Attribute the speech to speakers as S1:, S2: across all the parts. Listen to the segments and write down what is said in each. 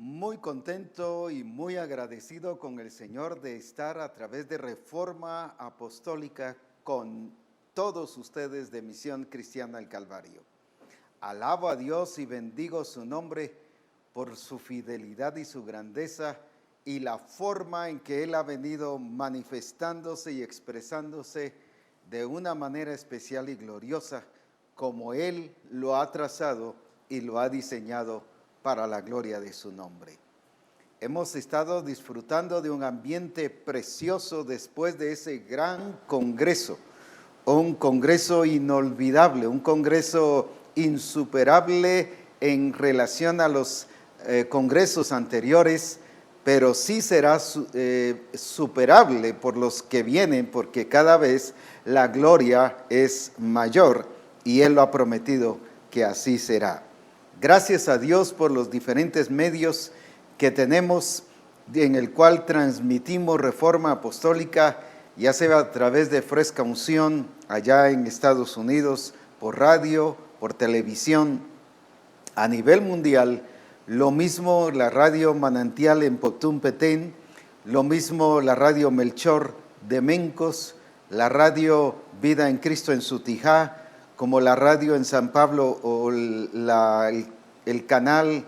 S1: Muy contento y muy agradecido con el Señor de estar a través de Reforma Apostólica con todos ustedes de Misión Cristiana al Calvario. Alabo a Dios y bendigo su nombre por su fidelidad y su grandeza y la forma en que Él ha venido manifestándose y expresándose de una manera especial y gloriosa, como Él lo ha trazado y lo ha diseñado para la gloria de su nombre. Hemos estado disfrutando de un ambiente precioso después de ese gran congreso, un congreso inolvidable, un congreso insuperable en relación a los congresos anteriores, pero sí será superable por los que vienen, porque cada vez la gloria es mayor y Él lo ha prometido que así será. Gracias a Dios por los diferentes medios que tenemos en el cual transmitimos Reforma Apostólica, ya sea a través de Fresca Unción allá en Estados Unidos, por radio, por televisión, a nivel mundial, lo mismo la radio Manantial en Potún, Petén, lo mismo la radio Melchor de Mencos, la radio Vida en Cristo en Sutijá, como la radio en San Pablo o el canal,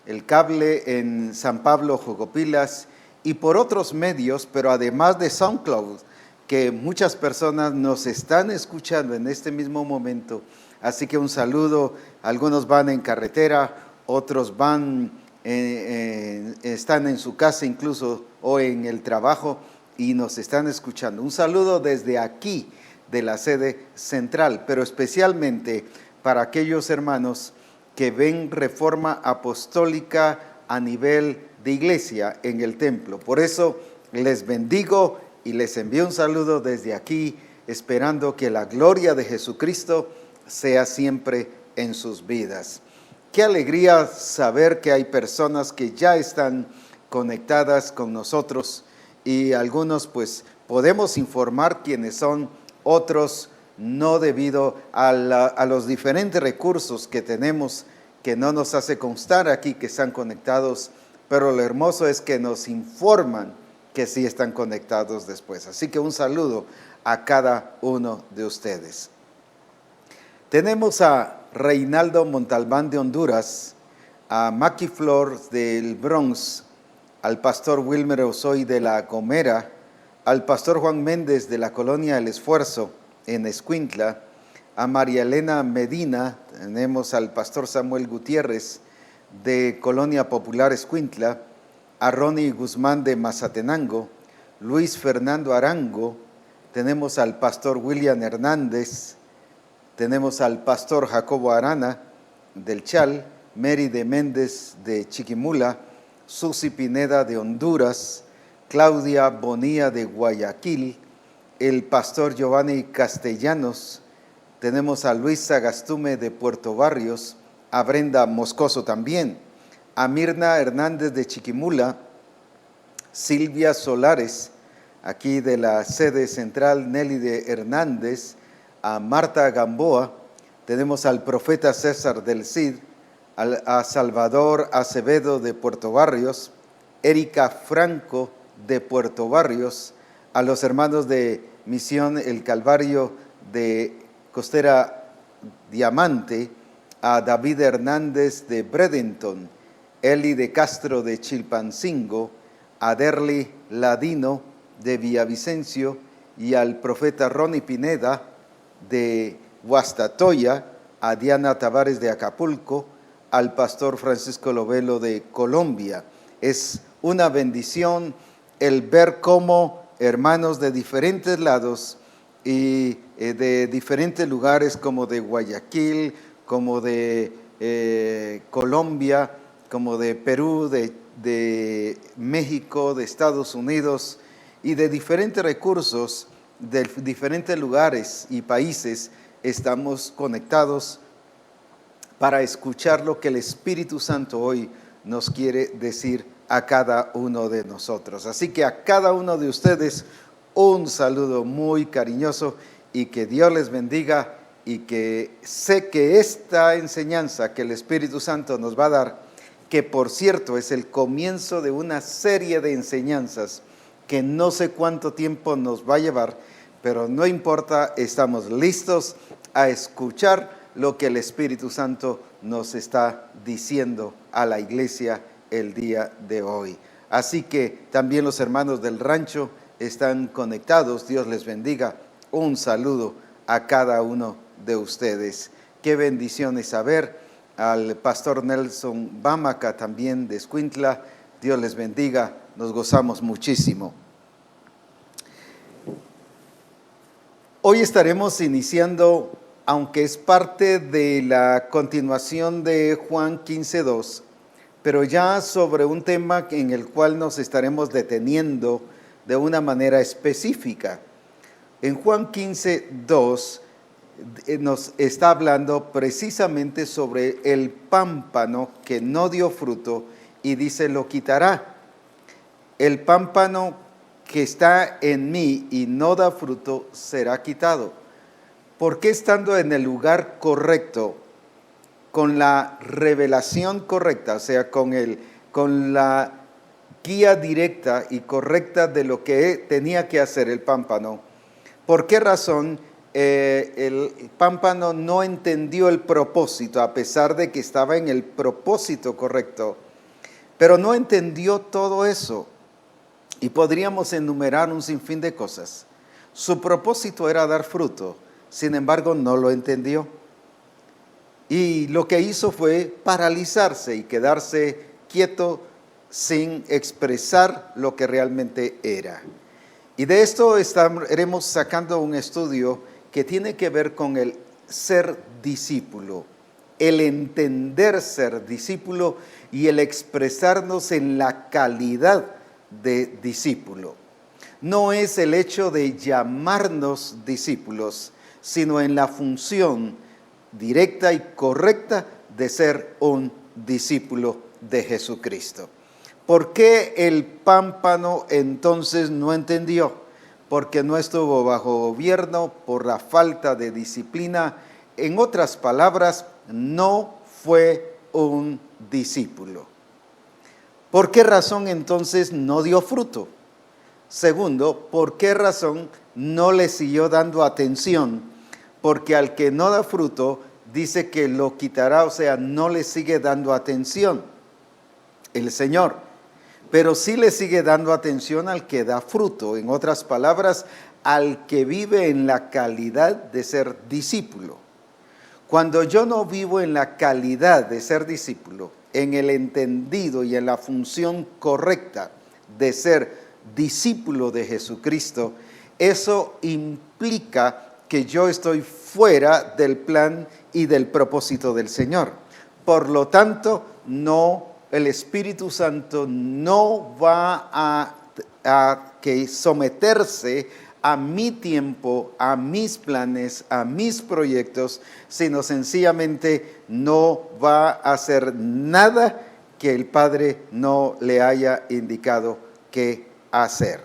S1: el cable en San Pablo, Jocopilas, y por otros medios, pero además de SoundCloud, que muchas personas nos están escuchando en este mismo momento. Así que un saludo, algunos van en carretera, otros van, están en su casa incluso o en el trabajo y nos están escuchando. Un saludo desde aquí, de la sede central, pero especialmente para aquellos hermanos que ven Reforma Apostólica a nivel de iglesia en el templo. Por eso les bendigo y les envío un saludo desde aquí, esperando que la gloria de Jesucristo sea siempre en sus vidas. Qué alegría saber que hay personas que ya están conectadas con nosotros y algunos pues podemos informar quiénes son, otros no, debido a los diferentes recursos que tenemos, que no nos hace constar aquí que están conectados, pero lo hermoso es que nos informan que sí están conectados después. Así que un saludo a cada uno de ustedes. Tenemos a Reinaldo Montalbán de Honduras, a Maki Flor del Bronx, al pastor Wilmer Osoy de La Gomera, al pastor Juan Méndez de la colonia El Esfuerzo en Escuintla, a María Elena Medina, tenemos al pastor Samuel Gutiérrez de Colonia Popular Escuintla, a Ronnie Guzmán de Mazatenango, Luis Fernando Arango, tenemos al pastor William Hernández, tenemos al pastor Jacobo Arana del Chal, Mary de Méndez de Chiquimula, Susi Pineda de Honduras, Claudia Bonilla de Guayaquil, el pastor Giovanni Castellanos, tenemos a Luis Sagastume de Puerto Barrios, a Brenda Moscoso también, a Mirna Hernández de Chiquimula, Silvia Solares, aquí de la sede central, Nelly de Hernández, a Marta Gamboa, tenemos al profeta César del Cid, a Salvador Acevedo de Puerto Barrios, Erika Franco de Puerto Barrios, a los hermanos de Misión El Calvario de Costera Diamante, a David Hernández de Bradenton, Eli de Castro de Chilpancingo, a Derly Ladino de Villavicencio y al profeta Ronnie Pineda de Guastatoya, a Diana Tavares de Acapulco, al pastor Francisco Lovelo de Colombia. Es una bendición el ver cómo hermanos de diferentes lados y de diferentes lugares, como de Guayaquil, como de Colombia, como de Perú, de México, de Estados Unidos y de diferentes recursos de diferentes lugares y países, estamos conectados para escuchar lo que el Espíritu Santo hoy nos quiere decir a cada uno de nosotros. Así que a cada uno de ustedes un saludo muy cariñoso y que Dios les bendiga, y que sé que esta enseñanza que el Espíritu Santo nos va a dar que por cierto es el comienzo de una serie de enseñanzas que no sé cuánto tiempo nos va a llevar, pero no importa, estamos listos a escuchar lo que el Espíritu Santo nos está diciendo a la iglesia el día de hoy. Así que también los hermanos del rancho están conectados. Dios les bendiga. Un saludo a cada uno de ustedes. Qué bendiciones saber. Al pastor Nelson Bámaca también de Escuintla. Dios les bendiga. Nos gozamos muchísimo. Hoy estaremos iniciando, aunque es parte de la continuación de Juan 15:2, pero ya sobre un tema en el cual nos estaremos deteniendo de una manera específica. En Juan 15:2 nos está hablando precisamente sobre el pámpano que no dio fruto y dice, lo quitará. El pámpano que está en mí y no da fruto será quitado. ¿Por qué estando en el lugar correcto, con la revelación correcta, o sea, con la guía directa y correcta de lo que tenía que hacer el pámpano? ¿Por qué razón el pámpano no entendió el propósito, a pesar de que estaba en el propósito correcto? Pero no entendió todo eso. Y podríamos enumerar un sinfín de cosas. Su propósito era dar fruto, sin embargo no lo entendió. Y lo que hizo fue paralizarse y quedarse quieto sin expresar lo que realmente era. Y de esto estaremos sacando un estudio que tiene que ver con el ser discípulo, el entender ser discípulo y el expresarnos en la calidad de discípulo. No es el hecho de llamarnos discípulos, sino en la función directa y correcta de ser un discípulo de Jesucristo. ¿Por qué el pámpano entonces no entendió? Porque no estuvo bajo gobierno, por la falta de disciplina. En otras palabras, no fue un discípulo. ¿Por qué razón entonces no dio fruto? Segundo, ¿por qué razón no le siguió dando atención? Porque al que no da fruto, dice que lo quitará, o sea, no le sigue dando atención el Señor. Pero sí le sigue dando atención al que da fruto, en otras palabras, al que vive en la calidad de ser discípulo. Cuando yo no vivo en la calidad de ser discípulo, en el entendido y en la función correcta de ser discípulo de Jesucristo, eso implica que yo estoy fuera del plan y del propósito del Señor. Por lo tanto, el Espíritu Santo no va a someterse a mi tiempo, a mis planes, a mis proyectos, sino sencillamente no va a hacer nada que el Padre no le haya indicado que hacer.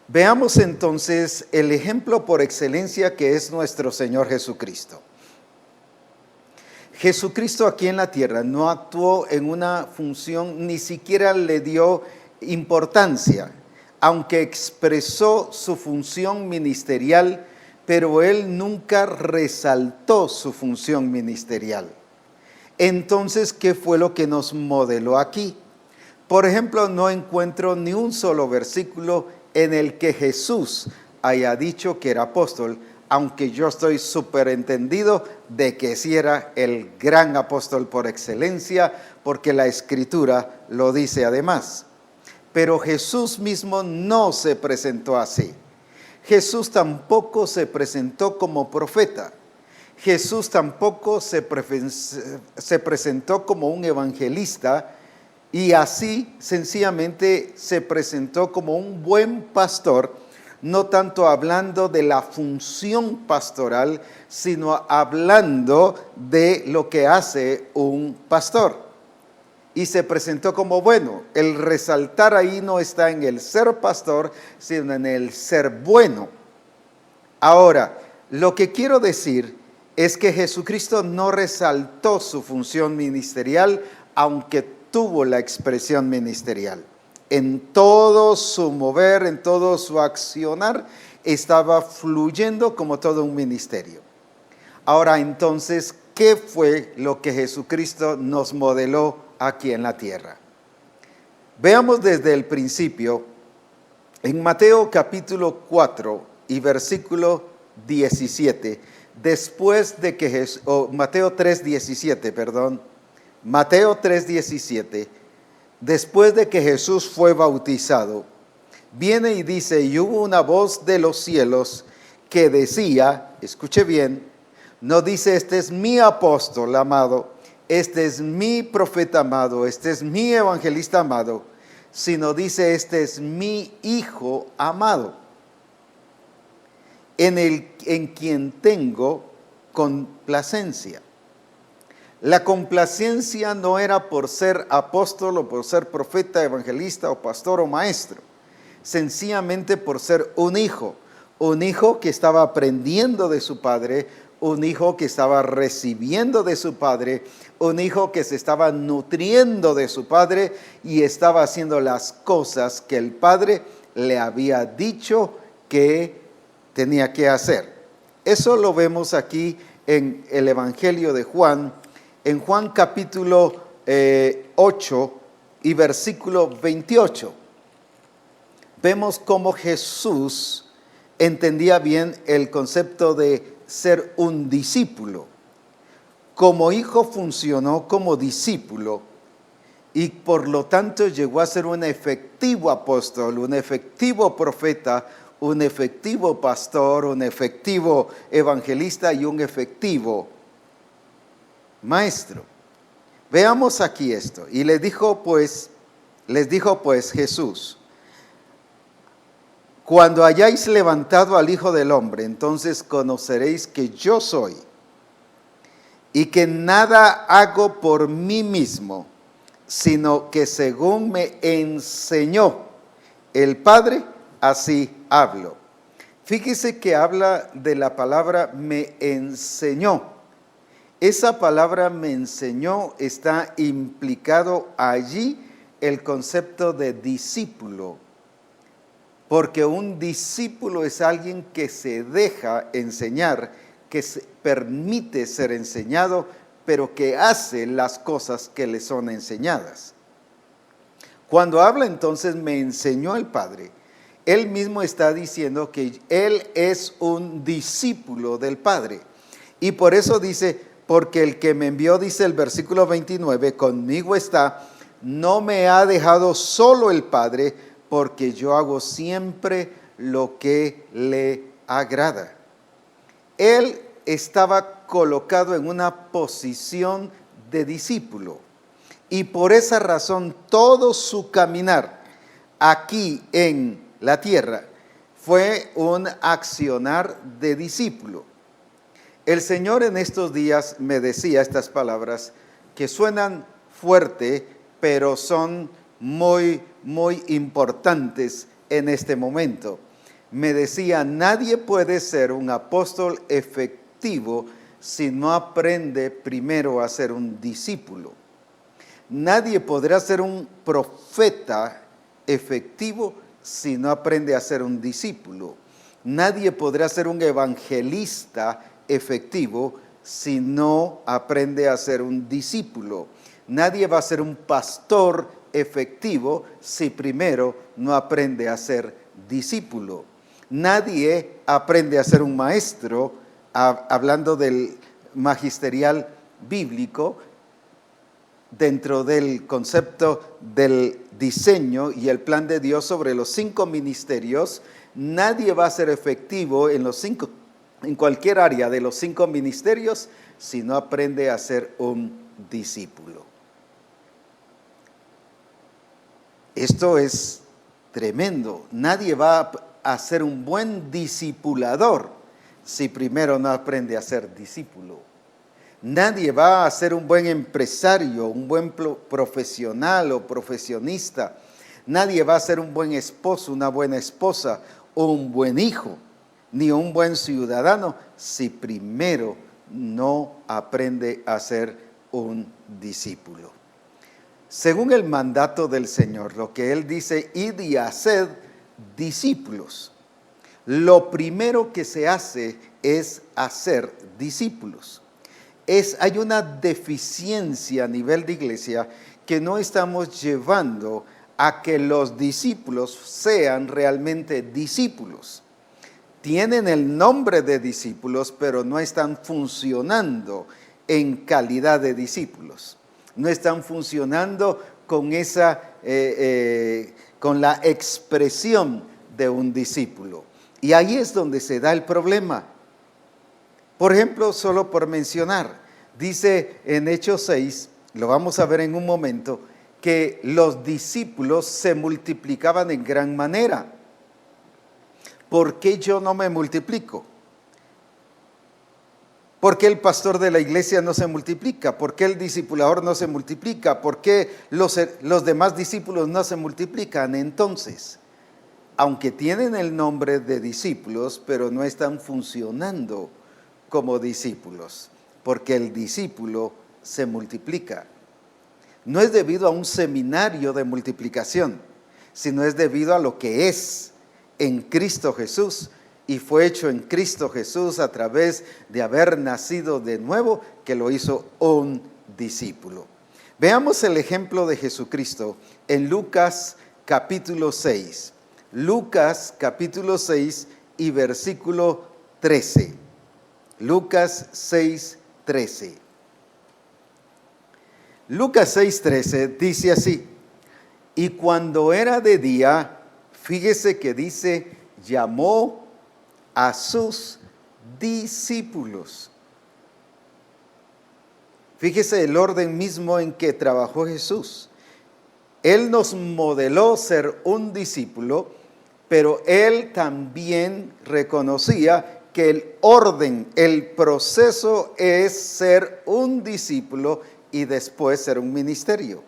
S1: Veamos entonces el ejemplo por excelencia que es nuestro Señor Jesucristo. Jesucristo aquí en la tierra no actuó en una función, ni siquiera le dio importancia, aunque expresó su función ministerial, pero él nunca resaltó su función ministerial. Entonces, ¿qué fue lo que nos modeló aquí? Por ejemplo, no encuentro ni un solo versículo en el que Jesús haya dicho que era apóstol, aunque yo estoy súper entendido de que sí era el gran apóstol por excelencia, porque la Escritura lo dice además. Pero Jesús mismo no se presentó así. Jesús tampoco se presentó como profeta. Jesús tampoco se presentó como un evangelista, y así sencillamente se presentó como un buen pastor, no tanto hablando de la función pastoral, sino hablando de lo que hace un pastor. Y se presentó como bueno. El resaltar ahí no está en el ser pastor, sino en el ser bueno. Ahora, lo que quiero decir es que Jesucristo no resaltó su función ministerial, aunque tuvo la expresión ministerial. En todo su mover, en todo su accionar, estaba fluyendo como todo un ministerio. Ahora entonces, ¿qué fue lo que Jesucristo nos modeló aquí en la tierra? Veamos desde el principio, en Mateo capítulo 4 y versículo 17, después de que Mateo 3:17, perdón, Mateo 3:17, después de que Jesús fue bautizado, viene y dice, y hubo una voz de los cielos que decía, escuche bien, no dice, este es mi apóstol amado, este es mi profeta amado, este es mi evangelista amado, sino dice, este es mi hijo amado, en quien tengo complacencia. La complacencia no era por ser apóstol o por ser profeta, evangelista o pastor o maestro, sencillamente por ser un hijo que estaba aprendiendo de su padre, un hijo que estaba recibiendo de su padre, un hijo que se estaba nutriendo de su padre y estaba haciendo las cosas que el padre le había dicho que tenía que hacer. Eso lo vemos aquí en el Evangelio de Juan, en Juan capítulo 8 y versículo 28. Vemos cómo Jesús entendía bien el concepto de ser un discípulo. Como hijo funcionó como discípulo y por lo tanto llegó a ser un efectivo apóstol, un efectivo profeta, un efectivo pastor, un efectivo evangelista y un efectivo maestro. Veamos aquí esto. Y les dijo pues Jesús, cuando hayáis levantado al Hijo del Hombre, entonces conoceréis que yo soy, y que nada hago por mí mismo, sino que según me enseñó el Padre, así hablo. Fíjese que habla de la palabra me enseñó. Esa palabra me enseñó está implicado allí el concepto de discípulo. Porque un discípulo es alguien que se deja enseñar, que se permite ser enseñado, pero que hace las cosas que le son enseñadas. Cuando habla entonces, me enseñó el Padre, él mismo está diciendo que él es un discípulo del Padre. Y por eso dice, porque el que me envió, dice el versículo 29, conmigo está, no me ha dejado solo el Padre, porque yo hago siempre lo que le agrada. Él estaba colocado en una posición de discípulo y por esa razón todo su caminar aquí en la tierra fue un accionar de discípulo. El Señor en estos días me decía estas palabras que suenan fuerte, pero son muy importantes en este momento. Me decía, nadie puede ser un apóstol efectivo si no aprende primero a ser un discípulo. Nadie podrá ser un profeta efectivo si no aprende a ser un discípulo. Nadie podrá ser un evangelista efectivo si no aprende a ser un discípulo. Nadie va a ser un pastor efectivo si primero no aprende a ser discípulo. Nadie aprende a ser un maestro, hablando del magisterial bíblico, dentro del concepto del diseño y el plan de Dios sobre los 5 ministerios. Nadie va a ser efectivo en cualquier área de los 5 ministerios si no aprende a ser un discípulo. Esto es tremendo. Nadie va a ser un buen discipulador si primero no aprende a ser discípulo. Nadie va a ser un buen empresario, un buen profesional o profesionista. Nadie va a ser un buen esposo, una buena esposa o un buen hijo, ni un buen ciudadano si primero no aprende a ser un discípulo. Según el mandato del Señor, lo que Él dice, id y haced discípulos. Lo primero que se hace es hacer discípulos. Hay una deficiencia a nivel de iglesia que no estamos llevando a que los discípulos sean realmente discípulos. Tienen el nombre de discípulos, pero no están funcionando en calidad de discípulos. No están funcionando con con la expresión de un discípulo. Y ahí es donde se da el problema. Por ejemplo, solo por mencionar, dice en Hechos 6, lo vamos a ver en un momento, que los discípulos se multiplicaban en gran manera. ¿Por qué yo no me multiplico? ¿Por qué el pastor de la iglesia no se multiplica? ¿Por qué el discipulador no se multiplica? ¿Por qué los demás discípulos no se multiplican? Entonces, aunque tienen el nombre de discípulos, pero no están funcionando como discípulos, porque el discípulo se multiplica. No es debido a un seminario de multiplicación, sino es debido a lo que es en Cristo Jesús. Y fue hecho en Cristo Jesús a través de haber nacido de nuevo, que lo hizo un discípulo. Veamos el ejemplo de Jesucristo en Lucas capítulo 6. Lucas capítulo 6 y versículo 13. Lucas 6, 13. Lucas 6:13 dice así: y cuando era de día, fíjese que dice, llamó a sus discípulos. Fíjese el orden mismo en que trabajó Jesús. Él nos modeló ser un discípulo, pero Él también reconocía que el orden, el proceso es ser un discípulo y después ser un ministerio.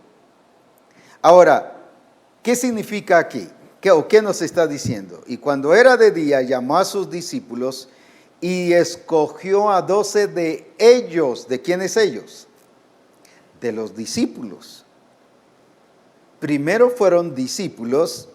S1: Ahora, ¿qué significa aquí? ¿Qué nos está diciendo? Y cuando era de día, llamó a sus discípulos y escogió a 12 de ellos. ¿De quiénes ellos? De los discípulos. Primero fueron discípulos,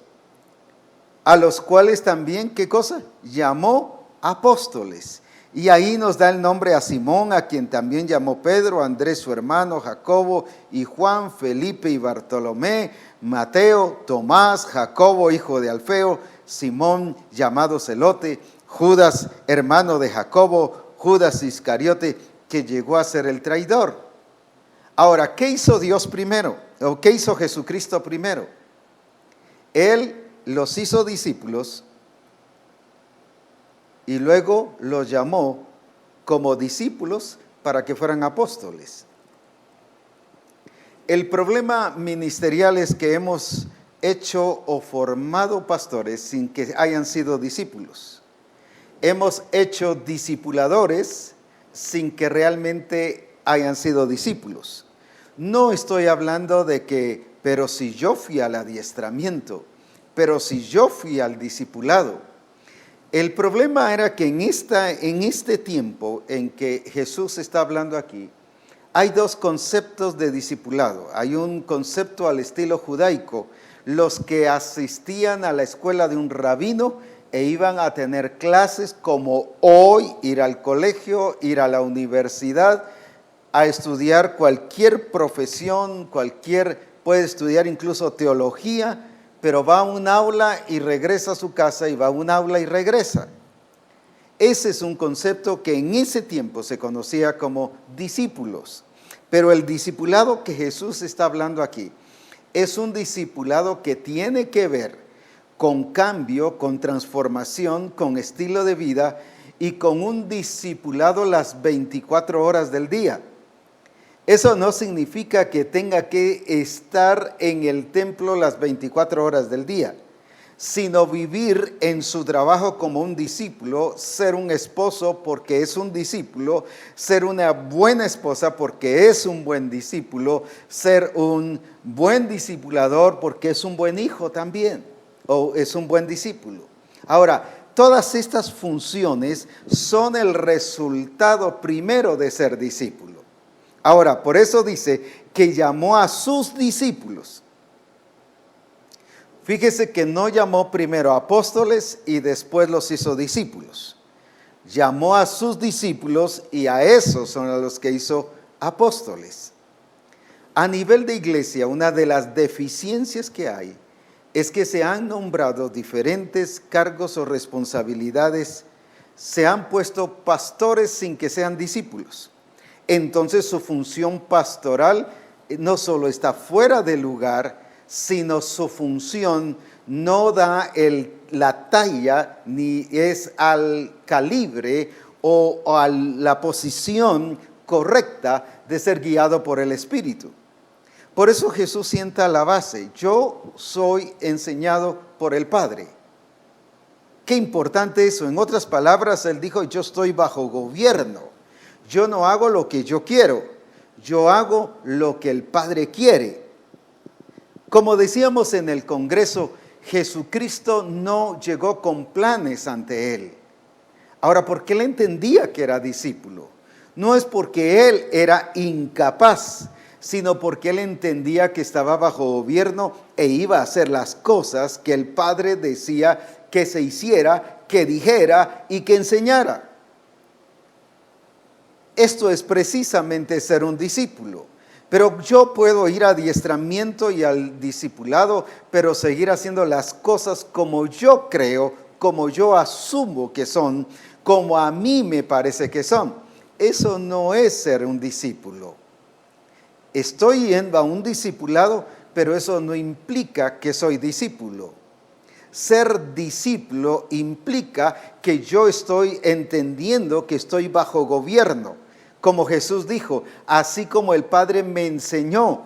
S1: a los cuales también, ¿qué cosa? Llamó apóstoles. Y ahí nos da el nombre a Simón, a quien también llamó Pedro, Andrés su hermano, Jacobo y Juan, Felipe y Bartolomé, Mateo, Tomás, Jacobo hijo de Alfeo, Simón llamado Celote, Judas hermano de Jacobo, Judas Iscariote, que llegó a ser el traidor. Ahora, ¿qué hizo Dios primero? ¿O qué hizo Jesucristo primero? Él los hizo discípulos y luego los llamó como discípulos para que fueran apóstoles. El problema ministerial es que hemos hecho o formado pastores sin que hayan sido discípulos. Hemos hecho discipuladores sin que realmente hayan sido discípulos. No estoy hablando de que, pero si yo fui al adiestramiento, pero si yo fui al discipulado. El problema era que en este tiempo en que Jesús está hablando aquí, hay dos conceptos de discipulado. Hay un concepto al estilo judaico, los que asistían a la escuela de un rabino e iban a tener clases como hoy, ir al colegio, ir a la universidad, a estudiar cualquier profesión, puede estudiar incluso teología, pero va a un aula y regresa a su casa y va a un aula y regresa. Ese es un concepto que en ese tiempo se conocía como discípulos. Pero el discipulado que Jesús está hablando aquí es un discipulado que tiene que ver con cambio, con transformación, con estilo de vida y con un discipulado las 24 horas del día. Eso no significa que tenga que estar en el templo las 24 horas del día, sino vivir en su trabajo como un discípulo, ser un esposo porque es un discípulo, ser una buena esposa porque es un buen discípulo, ser un buen discipulador porque es un buen hijo también, o es un buen discípulo. Ahora, todas estas funciones son el resultado primero de ser discípulo. Ahora, por eso dice que llamó a sus discípulos. Fíjese que no llamó primero a apóstoles y después los hizo discípulos. Llamó a sus discípulos y a esos son a los que hizo apóstoles. A nivel de iglesia, una de las deficiencias que hay es que se han nombrado diferentes cargos o responsabilidades, se han puesto pastores sin que sean discípulos. Entonces su función pastoral no solo está fuera de lugar, sino su función no da la talla ni es al calibre o a la posición correcta de ser guiado por el Espíritu. Por eso Jesús sienta la base: yo soy enseñado por el Padre. Qué importante eso. En otras palabras, Él dijo: yo estoy bajo gobierno. Yo no hago lo que yo quiero, yo hago lo que el Padre quiere. Como decíamos en el Congreso, Jesucristo no llegó con planes ante Él. Ahora, ¿por qué Él entendía que era discípulo? No es porque Él era incapaz, sino porque Él entendía que estaba bajo gobierno e iba a hacer las cosas que el Padre decía que se hiciera, que dijera y que enseñara. Esto es precisamente ser un discípulo. Pero yo puedo ir a adiestramiento y al discipulado, pero seguir haciendo las cosas como yo creo, como yo asumo que son, como a mí me parece que son. Eso no es ser un discípulo. Estoy yendo a un discipulado, pero eso no implica que soy discípulo. Ser discípulo implica que yo estoy entendiendo que estoy bajo gobierno. Como Jesús dijo: así como el Padre me enseñó.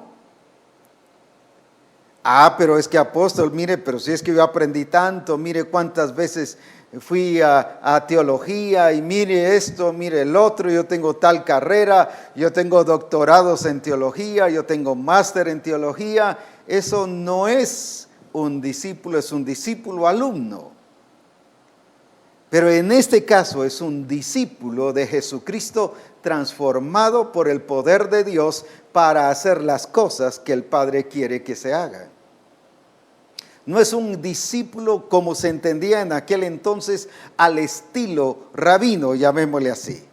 S1: Pero es que apóstol, mire, pero si es que yo aprendí tanto, mire cuántas veces fui a teología y mire esto, mire el otro, yo tengo tal carrera, yo tengo doctorados en teología, yo tengo máster en teología. Eso no es un discípulo, es un discípulo alumno. Pero en este caso es un discípulo de Jesucristo transformado por el poder de Dios para hacer las cosas que el Padre quiere que se hagan. No es un discípulo como se entendía en aquel entonces al estilo rabino, llamémosle así.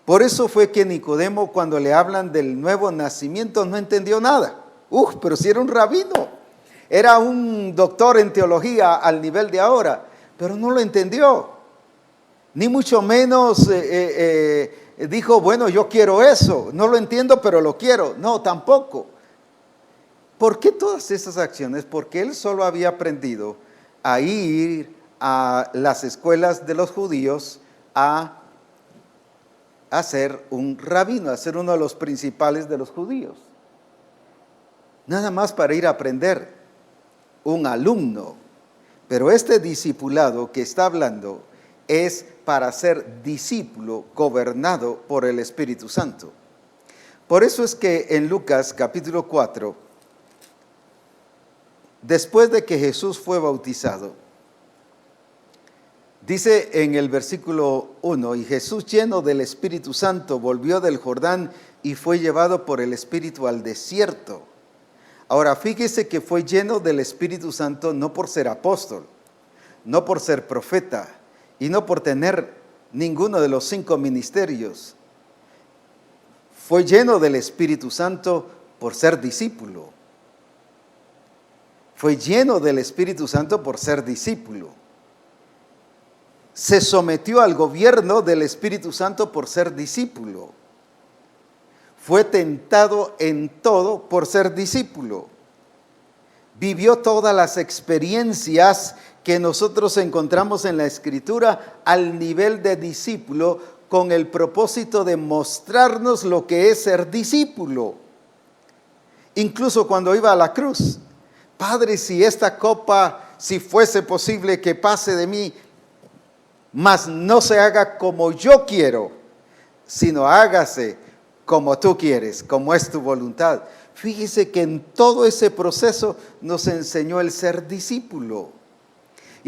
S1: Por eso fue que Nicodemo, cuando le hablan del nuevo nacimiento, no entendió nada. Pero si era un rabino, era un doctor en teología al nivel de ahora, pero no lo entendió. Ni mucho menos dijo: bueno, yo quiero eso, no lo entiendo, pero lo quiero. No, tampoco. ¿Por qué todas esas acciones? Porque él solo había aprendido a ir a las escuelas de los judíos a ser un rabino, a ser uno de los principales de los judíos. Nada más para ir a aprender, un alumno. Pero este discipulado que está hablando es para ser discípulo gobernado por el Espíritu Santo. Por eso es que en Lucas capítulo 4, después de que Jesús fue bautizado, dice en el versículo 1: y Jesús, lleno del Espíritu Santo, volvió del Jordán y fue llevado por el Espíritu al desierto. Ahora, fíjese que fue lleno del Espíritu Santo no por ser apóstol, no por ser profeta y no por tener ninguno de los 5 ministerios. Fue lleno del Espíritu Santo por ser discípulo. Fue lleno del Espíritu Santo por ser discípulo. Se sometió al gobierno del Espíritu Santo por ser discípulo. Fue tentado en todo por ser discípulo. Vivió todas las experiencias que nosotros encontramos en la Escritura al nivel de discípulo, con el propósito de mostrarnos lo que es ser discípulo. Incluso cuando iba a la cruz: Padre, si esta copa, si fuese posible que pase de mí, mas no se haga como yo quiero, sino hágase como tú quieres, como es tu voluntad. Fíjese que en todo ese proceso nos enseñó el ser discípulo.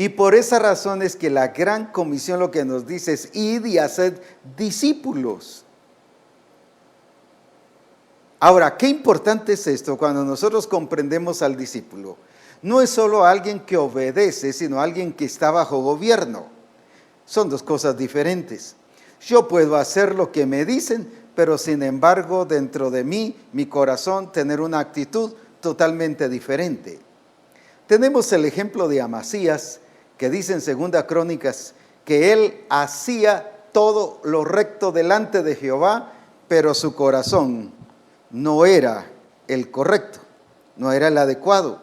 S1: Y por esa razón es que la gran comisión lo que nos dice es: id y haced discípulos. Ahora, qué importante es esto cuando nosotros comprendemos al discípulo. No es solo alguien que obedece, sino alguien que está bajo gobierno. Son dos cosas diferentes. Yo puedo hacer lo que me dicen, pero sin embargo dentro de mí, mi corazón, tener una actitud totalmente diferente. Tenemos el ejemplo de Amasías, que dice en 2 Crónicas que él hacía todo lo recto delante de Jehová, pero su corazón no era el correcto, no era el adecuado.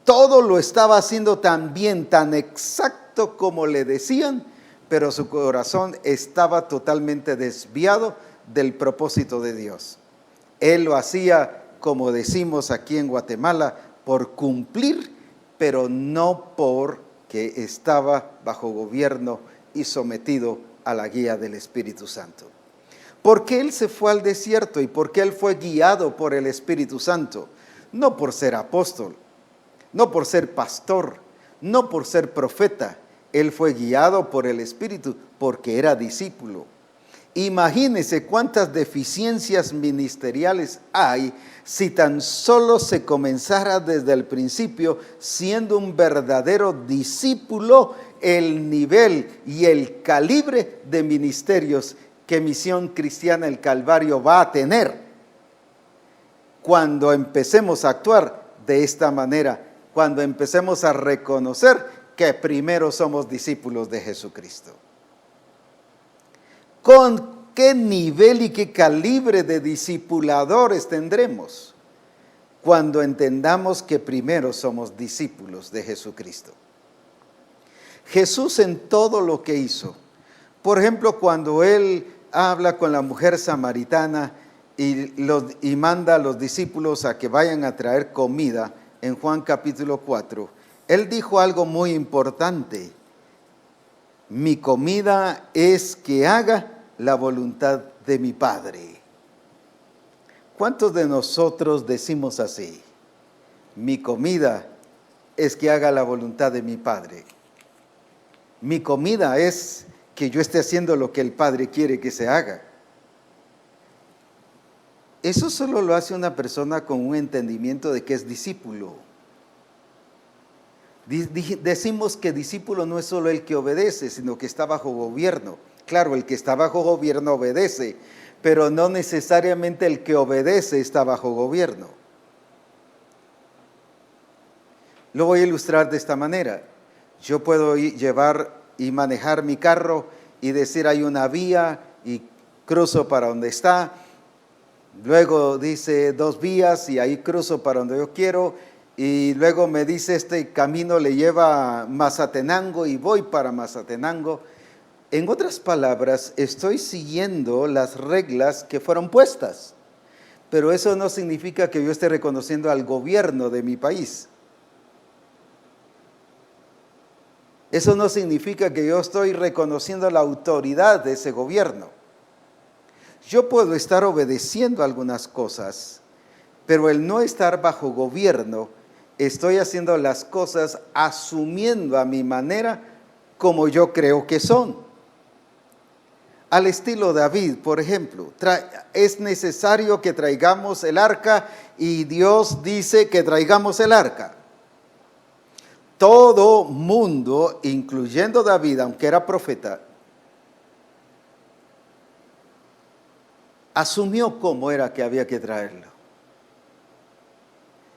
S1: Todo lo estaba haciendo tan bien, tan exacto como le decían, pero su corazón estaba totalmente desviado del propósito de Dios. Él lo hacía, como decimos aquí en Guatemala, por cumplir, pero no porque estaba bajo gobierno y sometido a la guía del Espíritu Santo. ¿Por qué él se fue al desierto y por qué él fue guiado por el Espíritu Santo? No por ser apóstol, no por ser pastor, no por ser profeta. Él fue guiado por el Espíritu porque era discípulo. Imagínense cuántas deficiencias ministeriales hay si tan solo se comenzara desde el principio siendo un verdadero discípulo, el nivel y el calibre de ministerios que Misión Cristiana el Calvario va a tener cuando empecemos a actuar de esta manera, cuando empecemos a reconocer que primero somos discípulos de Jesucristo. ¿Con qué nivel y qué calibre de discipuladores tendremos cuando entendamos que primero somos discípulos de Jesucristo? Jesús en todo lo que hizo, por ejemplo, cuando él habla con la mujer samaritana y manda a los discípulos a que vayan a traer comida en Juan capítulo 4, él dijo algo muy importante: mi comida es que haga la voluntad de mi Padre. ¿Cuántos de nosotros decimos así? Mi comida es que haga la voluntad de mi Padre. Mi comida es que yo esté haciendo lo que el Padre quiere que se haga. Eso solo lo hace una persona con un entendimiento de que es discípulo. Decimos que discípulo no es solo el que obedece, sino que está bajo gobierno. Claro, el que está bajo gobierno obedece, pero no necesariamente el que obedece está bajo gobierno. Lo voy a ilustrar de esta manera. Yo puedo llevar y manejar mi carro y decir hay una vía y cruzo para donde está. Luego dice 2 vías y ahí cruzo para donde yo quiero. Y luego me dice este camino le lleva a Mazatenango y voy para Mazatenango. En otras palabras, estoy siguiendo las reglas que fueron puestas, pero eso no significa que yo esté reconociendo al gobierno de mi país. Eso no significa que yo estoy reconociendo la autoridad de ese gobierno. Yo puedo estar obedeciendo algunas cosas, pero el no estar bajo gobierno, estoy haciendo las cosas asumiendo a mi manera como yo creo que son. Al estilo David, por ejemplo, es necesario que traigamos el arca y Dios dice que traigamos el arca. Todo mundo, incluyendo David, aunque era profeta, asumió cómo era que había que traerlo.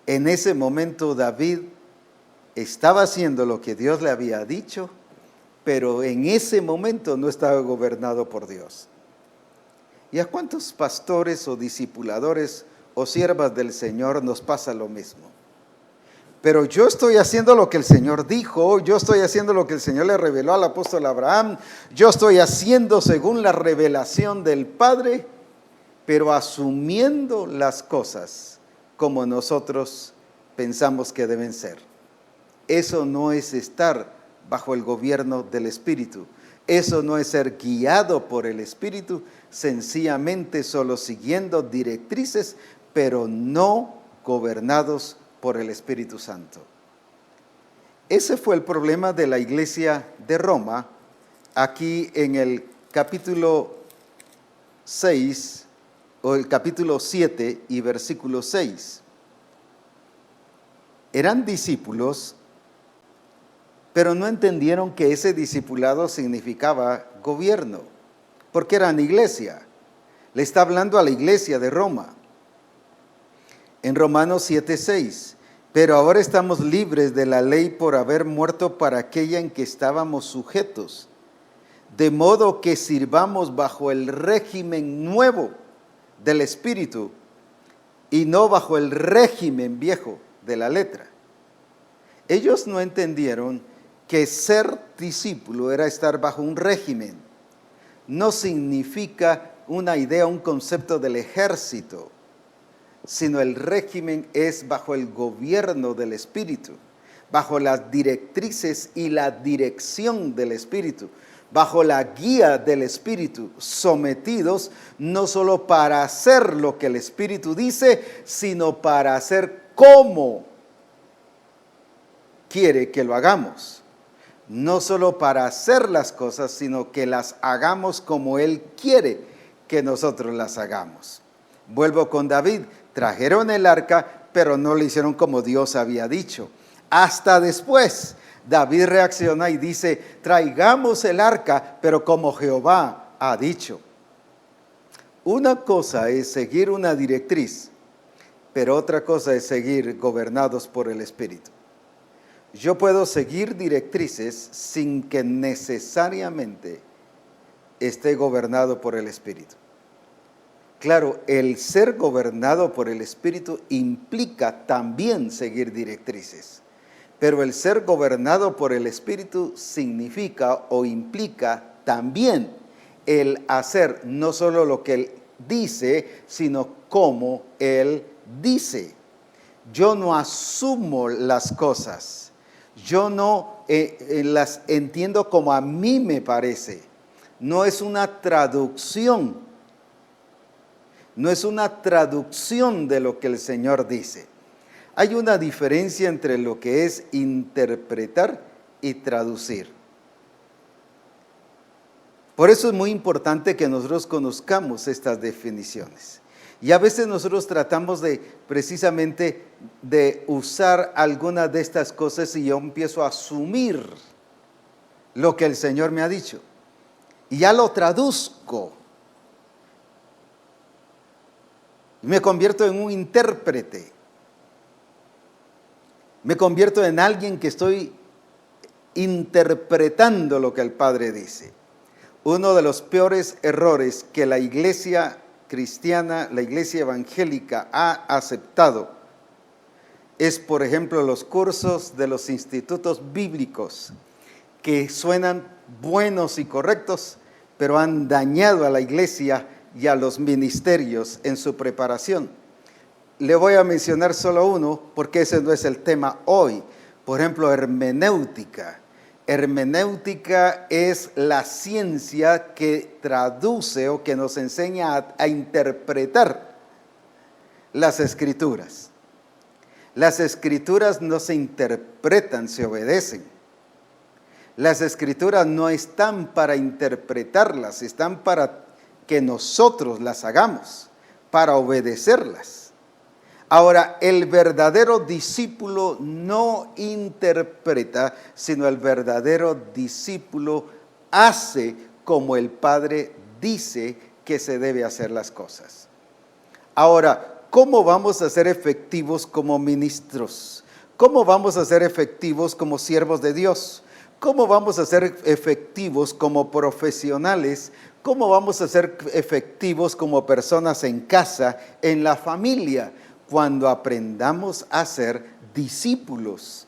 S1: En ese momento David estaba haciendo lo que Dios le había dicho, pero en ese momento no estaba gobernado por Dios. ¿Y a cuántos pastores o discipuladores o siervas del Señor nos pasa lo mismo? Pero yo estoy haciendo lo que el Señor dijo, yo estoy haciendo lo que el Señor le reveló al apóstol Abraham, yo estoy haciendo según la revelación del Padre, pero asumiendo las cosas como nosotros pensamos que deben ser. Eso no es estar bajo el gobierno del Espíritu. Eso no es ser guiado por el Espíritu, sencillamente solo siguiendo directrices, pero no gobernados por el Espíritu Santo. Ese fue el problema de la iglesia de Roma, aquí en el capítulo 6, o el capítulo 7 y versículo 6. Eran discípulos, pero no entendieron que ese discipulado significaba gobierno, porque eran iglesia. Le está hablando a la iglesia de Roma. En Romanos 7:6, pero ahora estamos libres de la ley por haber muerto para aquella en que estábamos sujetos, de modo que sirvamos bajo el régimen nuevo del Espíritu y no bajo el régimen viejo de la letra. Ellos no entendieron que ser discípulo era estar bajo un régimen. No significa una idea, un concepto del ejército, sino el régimen es bajo el gobierno del Espíritu, bajo las directrices y la dirección del Espíritu, bajo la guía del Espíritu, sometidos no solo para hacer lo que el Espíritu dice, sino para hacer como quiere que lo hagamos. No solo para hacer las cosas, sino que las hagamos como Él quiere que nosotros las hagamos. Vuelvo con David. Trajeron el arca, pero no lo hicieron como Dios había dicho. Hasta después, David reacciona y dice, traigamos el arca, pero como Jehová ha dicho. Una cosa es seguir una directriz, pero otra cosa es seguir gobernados por el Espíritu. Yo puedo seguir directrices sin que necesariamente esté gobernado por el Espíritu. Claro, el ser gobernado por el Espíritu implica también seguir directrices, pero el ser gobernado por el Espíritu significa o implica también el hacer no solo lo que Él dice, sino como Él dice. Yo no asumo las cosas, yo no las entiendo como a mí me parece, no es una traducción. No es una traducción de lo que el Señor dice. Hay una diferencia entre lo que es interpretar y traducir. Por eso es muy importante que nosotros conozcamos estas definiciones. Y a veces nosotros tratamos precisamente de usar alguna de estas cosas y yo empiezo a asumir lo que el Señor me ha dicho. Y ya lo traduzco. Me convierto en un intérprete. Me convierto en alguien que estoy interpretando lo que el Padre dice. Uno de los peores errores que la iglesia cristiana, la iglesia evangélica ha aceptado es, por ejemplo, los cursos de los institutos bíblicos que suenan buenos y correctos, pero han dañado a la iglesia y a los ministerios en su preparación. Le voy a mencionar solo uno porque ese no es el tema hoy. Por ejemplo, hermenéutica. Hermenéutica es la ciencia que traduce o que nos enseña a interpretar las Escrituras. Las Escrituras no se interpretan, se obedecen. Las Escrituras no están para interpretarlas, están para que nosotros las hagamos, para obedecerlas. Ahora, el verdadero discípulo no interpreta, sino el verdadero discípulo hace como el Padre dice que se debe hacer las cosas. Ahora, ¿cómo vamos a ser efectivos como ministros? ¿Cómo vamos a ser efectivos como siervos de Dios? ¿Cómo vamos a ser efectivos como profesionales? ¿Cómo vamos a ser efectivos como personas en casa, en la familia? Cuando aprendamos a ser discípulos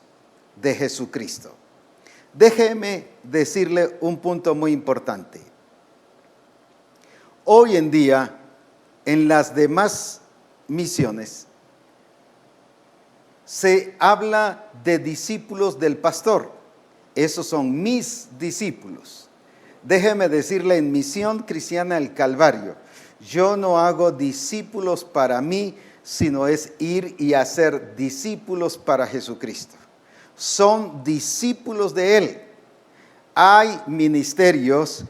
S1: de Jesucristo. Déjeme decirle un punto muy importante. Hoy en día, en las demás misiones, se habla de discípulos del pastor. Esos son mis discípulos. Déjeme decirle, en Misión Cristiana del Calvario, yo no hago discípulos para mí, sino es ir y hacer discípulos para Jesucristo. son discípulos de Él. Hay ministerios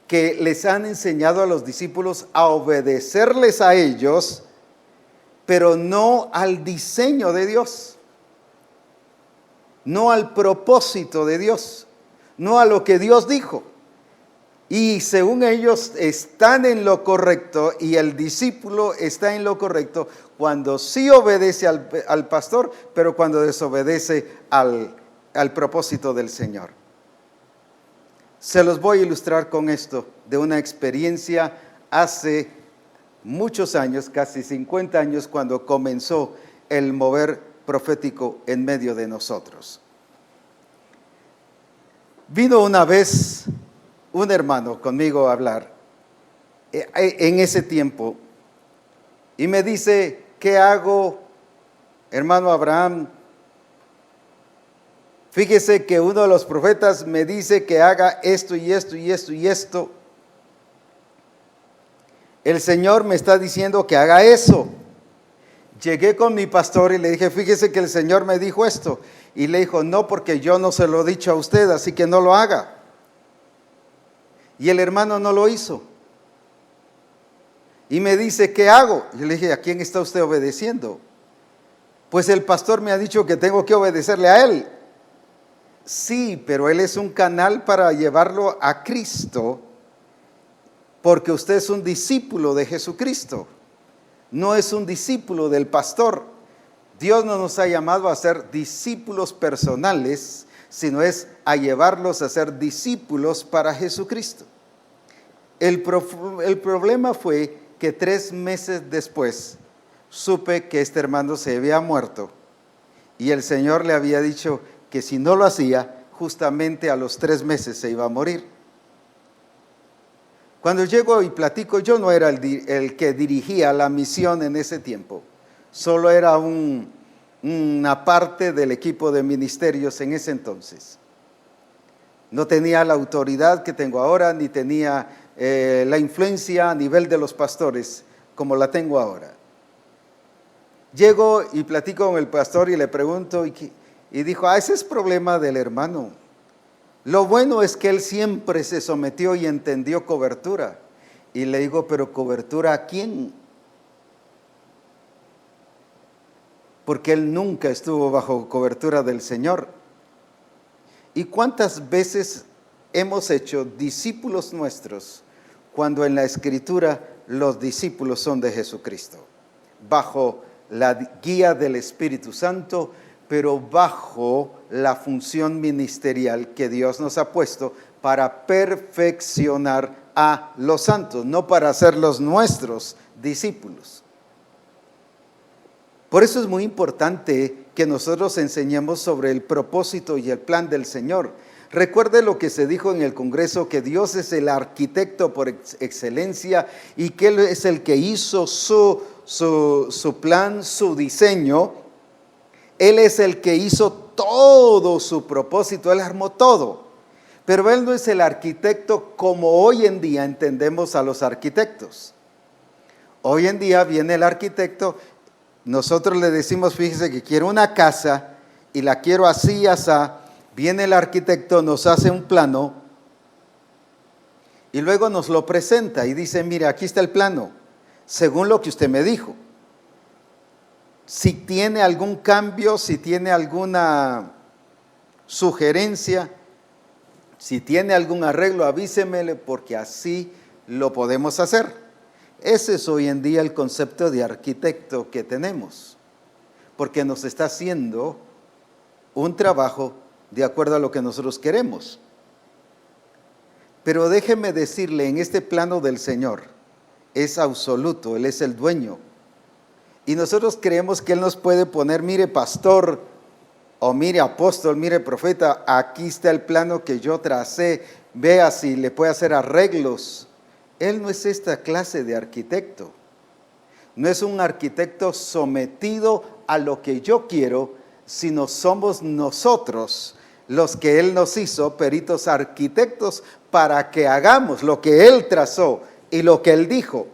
S1: que les han enseñado a los discípulos a obedecerles a ellos, pero no al diseño de Dios, no al propósito de Dios, no a lo que Dios dijo. Y según ellos están en lo correcto y el discípulo está en lo correcto cuando sí obedece al pastor, pero cuando desobedece al propósito del Señor. Se los voy a ilustrar con esto de una experiencia hace muchos años, casi 50 años, cuando comenzó el mover profético en medio de nosotros. Vino una vez un hermano conmigo a hablar en ese tiempo y me dice: ¿qué hago, hermano Abraham? Fíjese que uno de los profetas me dice que haga esto y esto y esto y esto. El Señor me está diciendo que haga eso. Llegué con mi pastor y le dije: fíjese que el Señor me dijo esto. Y le dijo: no, porque yo no se lo he dicho a usted, así que no lo haga. Y el hermano no lo hizo. Y me dice: ¿qué hago? Yo le dije: ¿a quién está usted obedeciendo? Pues el pastor me ha dicho que tengo que obedecerle a él. Sí, pero él es un canal para llevarlo a Cristo, porque usted es un discípulo de Jesucristo, no es un discípulo del pastor. Dios no nos ha llamado a ser discípulos personales, sino es a llevarlos a ser discípulos para Jesucristo. El problema fue que 3 meses después supe que este hermano se había muerto y el Señor le había dicho que si no lo hacía, justamente a los 3 meses se iba a morir. Cuando llego y platico, yo no era el que dirigía la misión en ese tiempo, solo era una parte del equipo de ministerios en ese entonces. No tenía la autoridad que tengo ahora, ni tenía la influencia a nivel de los pastores como la tengo ahora. Llego y platico con el pastor y le pregunto, y dijo: ese es problema del hermano. Lo bueno es que él siempre se sometió y entendió cobertura. Y le digo: ¿pero cobertura a quién? Porque él nunca estuvo bajo cobertura del Señor. ¿Y cuántas veces hemos hecho discípulos nuestros cuando en la Escritura los discípulos son de Jesucristo? Bajo la guía del Espíritu Santo, pero bajo la función ministerial que Dios nos ha puesto para perfeccionar a los santos, no para hacerlos nuestros discípulos. Por eso es muy importante que nosotros enseñemos sobre el propósito y el plan del Señor. Recuerde lo que se dijo en el Congreso, que Dios es el arquitecto por excelencia y que Él es el que hizo su plan, su diseño. Él es el que hizo todo su propósito, Él armó todo. Pero Él no es el arquitecto como hoy en día entendemos a los arquitectos. Hoy en día viene el arquitecto, nosotros le decimos: fíjese que quiero una casa y la quiero así, asá. Viene el arquitecto, nos hace un plano y luego nos lo presenta y dice: mire, aquí está el plano, según lo que usted me dijo. Si tiene algún cambio, si tiene alguna sugerencia, si tiene algún arreglo, avísemele, porque así lo podemos hacer. Ese es hoy en día el concepto de arquitecto que tenemos, porque nos está haciendo un trabajo de acuerdo a lo que nosotros queremos. Pero déjeme decirle, en este plano del Señor es absoluto, Él es el dueño. Y nosotros creemos que Él nos puede poner: mire pastor, o mire apóstol, mire profeta, aquí está el plano que yo tracé, vea si le puede hacer arreglos. Él no es esta clase de arquitecto. No es un arquitecto sometido a lo que yo quiero, sino somos nosotros los que Él nos hizo peritos arquitectos para que hagamos lo que Él trazó y lo que Él dijo,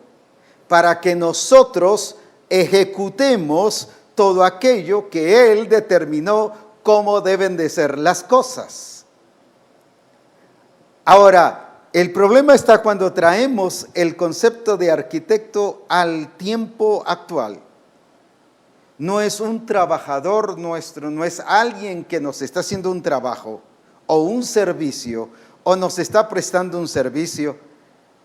S1: para que nosotros ejecutemos todo aquello que Él determinó cómo deben de ser las cosas. Ahora, el problema está cuando traemos el concepto de arquitecto al tiempo actual. No es un trabajador nuestro, no es alguien que nos está haciendo un trabajo o un servicio o nos está prestando un servicio,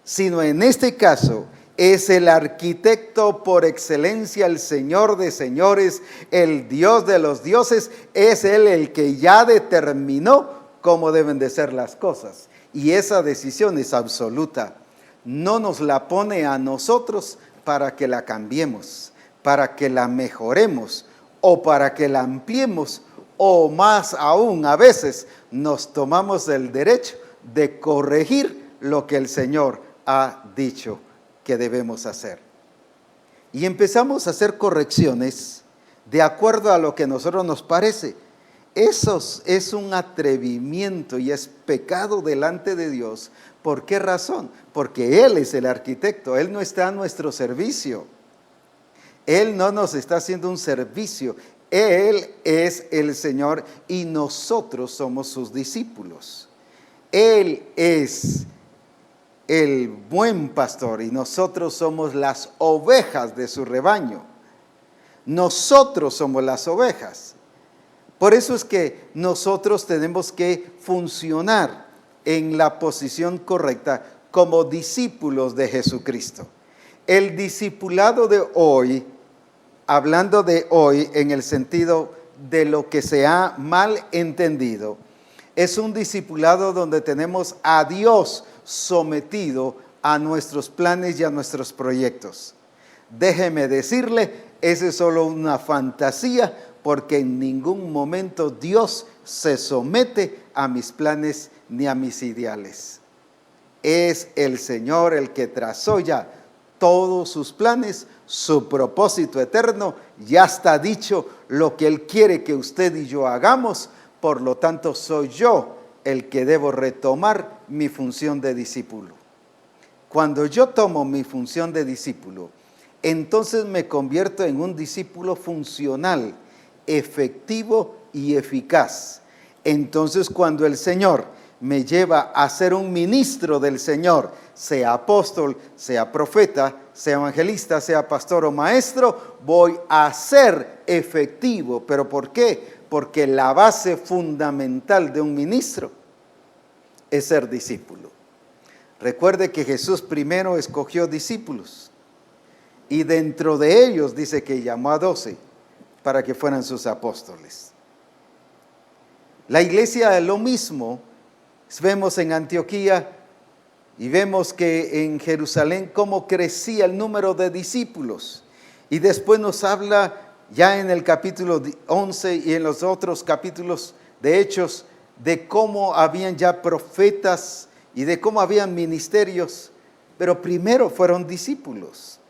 S1: sino en este caso es el arquitecto por excelencia, el Señor de señores, el Dios de los dioses. Es Él el que ya determinó cómo deben de ser las cosas. Y esa decisión es absoluta. No nos la pone a nosotros para que la cambiemos, para que la mejoremos o para que la ampliemos, o más aún a veces nos tomamos el derecho de corregir lo que el Señor ha dicho que debemos hacer. Y empezamos a hacer correcciones de acuerdo a lo que a nosotros nos parece. Eso es un atrevimiento y es pecado delante de Dios. ¿Por qué razón? Porque Él es el arquitecto, Él no está a nuestro servicio. Él no nos está haciendo un servicio, Él es el Señor y nosotros somos sus discípulos. Él es el buen pastor y nosotros somos las ovejas de su rebaño. Nosotros somos las ovejas. Por eso es que nosotros tenemos que funcionar en la posición correcta como discípulos de Jesucristo. El discipulado de hoy, hablando de hoy en el sentido de lo que se ha mal entendido, es un discipulado donde tenemos a Dios sometido a nuestros planes y a nuestros proyectos. Déjeme decirle, esa es solo una fantasía, porque en ningún momento Dios se somete a mis planes ni a mis ideales. Es el Señor el que trazó ya todos sus planes, su propósito eterno. Ya está dicho lo que Él quiere que usted y yo hagamos. Por lo tanto, soy yo el que debo retomar mi función de discípulo. Cuando yo tomo mi función de discípulo, entonces me convierto en un discípulo funcional, efectivo y eficaz. Entonces, cuando el Señor me lleva a ser un ministro del Señor, sea apóstol, sea profeta, sea evangelista, sea pastor o maestro, voy a ser efectivo. ¿Pero por qué? Porque la base fundamental de un ministro es ser discípulo. Recuerde que Jesús primero escogió discípulos y dentro de ellos dice que llamó a 12 para que fueran sus apóstoles. La iglesia es lo mismo. Vemos en Antioquía y vemos que en Jerusalén cómo crecía el número de discípulos. Y después nos habla ya en el capítulo 11 y en los otros capítulos de Hechos de cómo habían ya profetas y de cómo habían ministerios, pero primero fueron discípulos.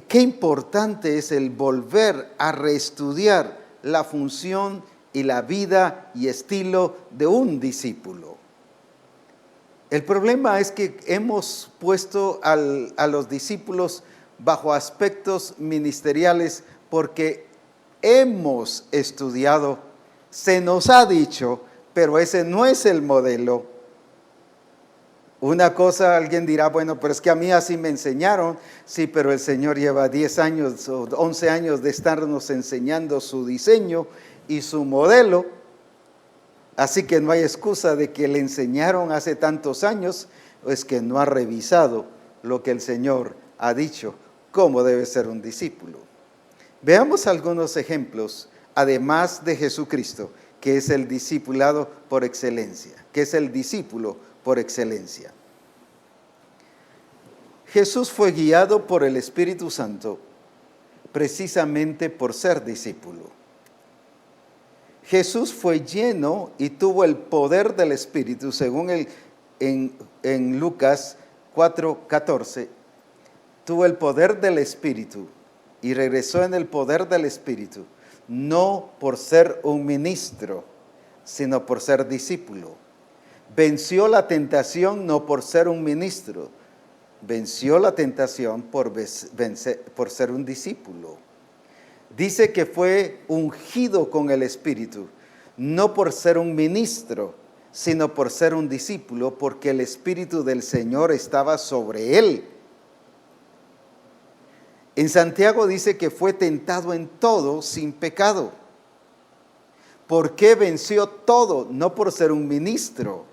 S1: Qué importante es el volver a reestudiar la función y la vida y estilo de un discípulo. El problema es que hemos puesto a los discípulos bajo aspectos ministeriales porque hemos estudiado, se nos ha dicho, pero ese no es el modelo. Una cosa, alguien dirá, bueno, pero es que a mí así me enseñaron. Sí, pero el Señor lleva 10 años o 11 años de estarnos enseñando su diseño y su modelo. Así que no hay excusa de que le enseñaron hace tantos años, es que no ha revisado lo que el Señor ha dicho, cómo debe ser un discípulo. Veamos algunos ejemplos, además de Jesucristo, que es el discipulado por excelencia, que es el discípulo por excelencia. Jesús fue guiado por el Espíritu Santo precisamente por ser discípulo. Jesús fue lleno y tuvo el poder del Espíritu, según en Lucas 4:14, tuvo el poder del Espíritu y regresó en el poder del Espíritu, no por ser un ministro, sino por ser discípulo. Venció la tentación no por ser un ministro, venció la tentación por ser un discípulo. Dice que fue ungido con el Espíritu, no por ser un ministro, sino por ser un discípulo, porque el Espíritu del Señor estaba sobre él. En Santiago dice que fue tentado en todo sin pecado. ¿Por qué venció todo? No por ser un ministro,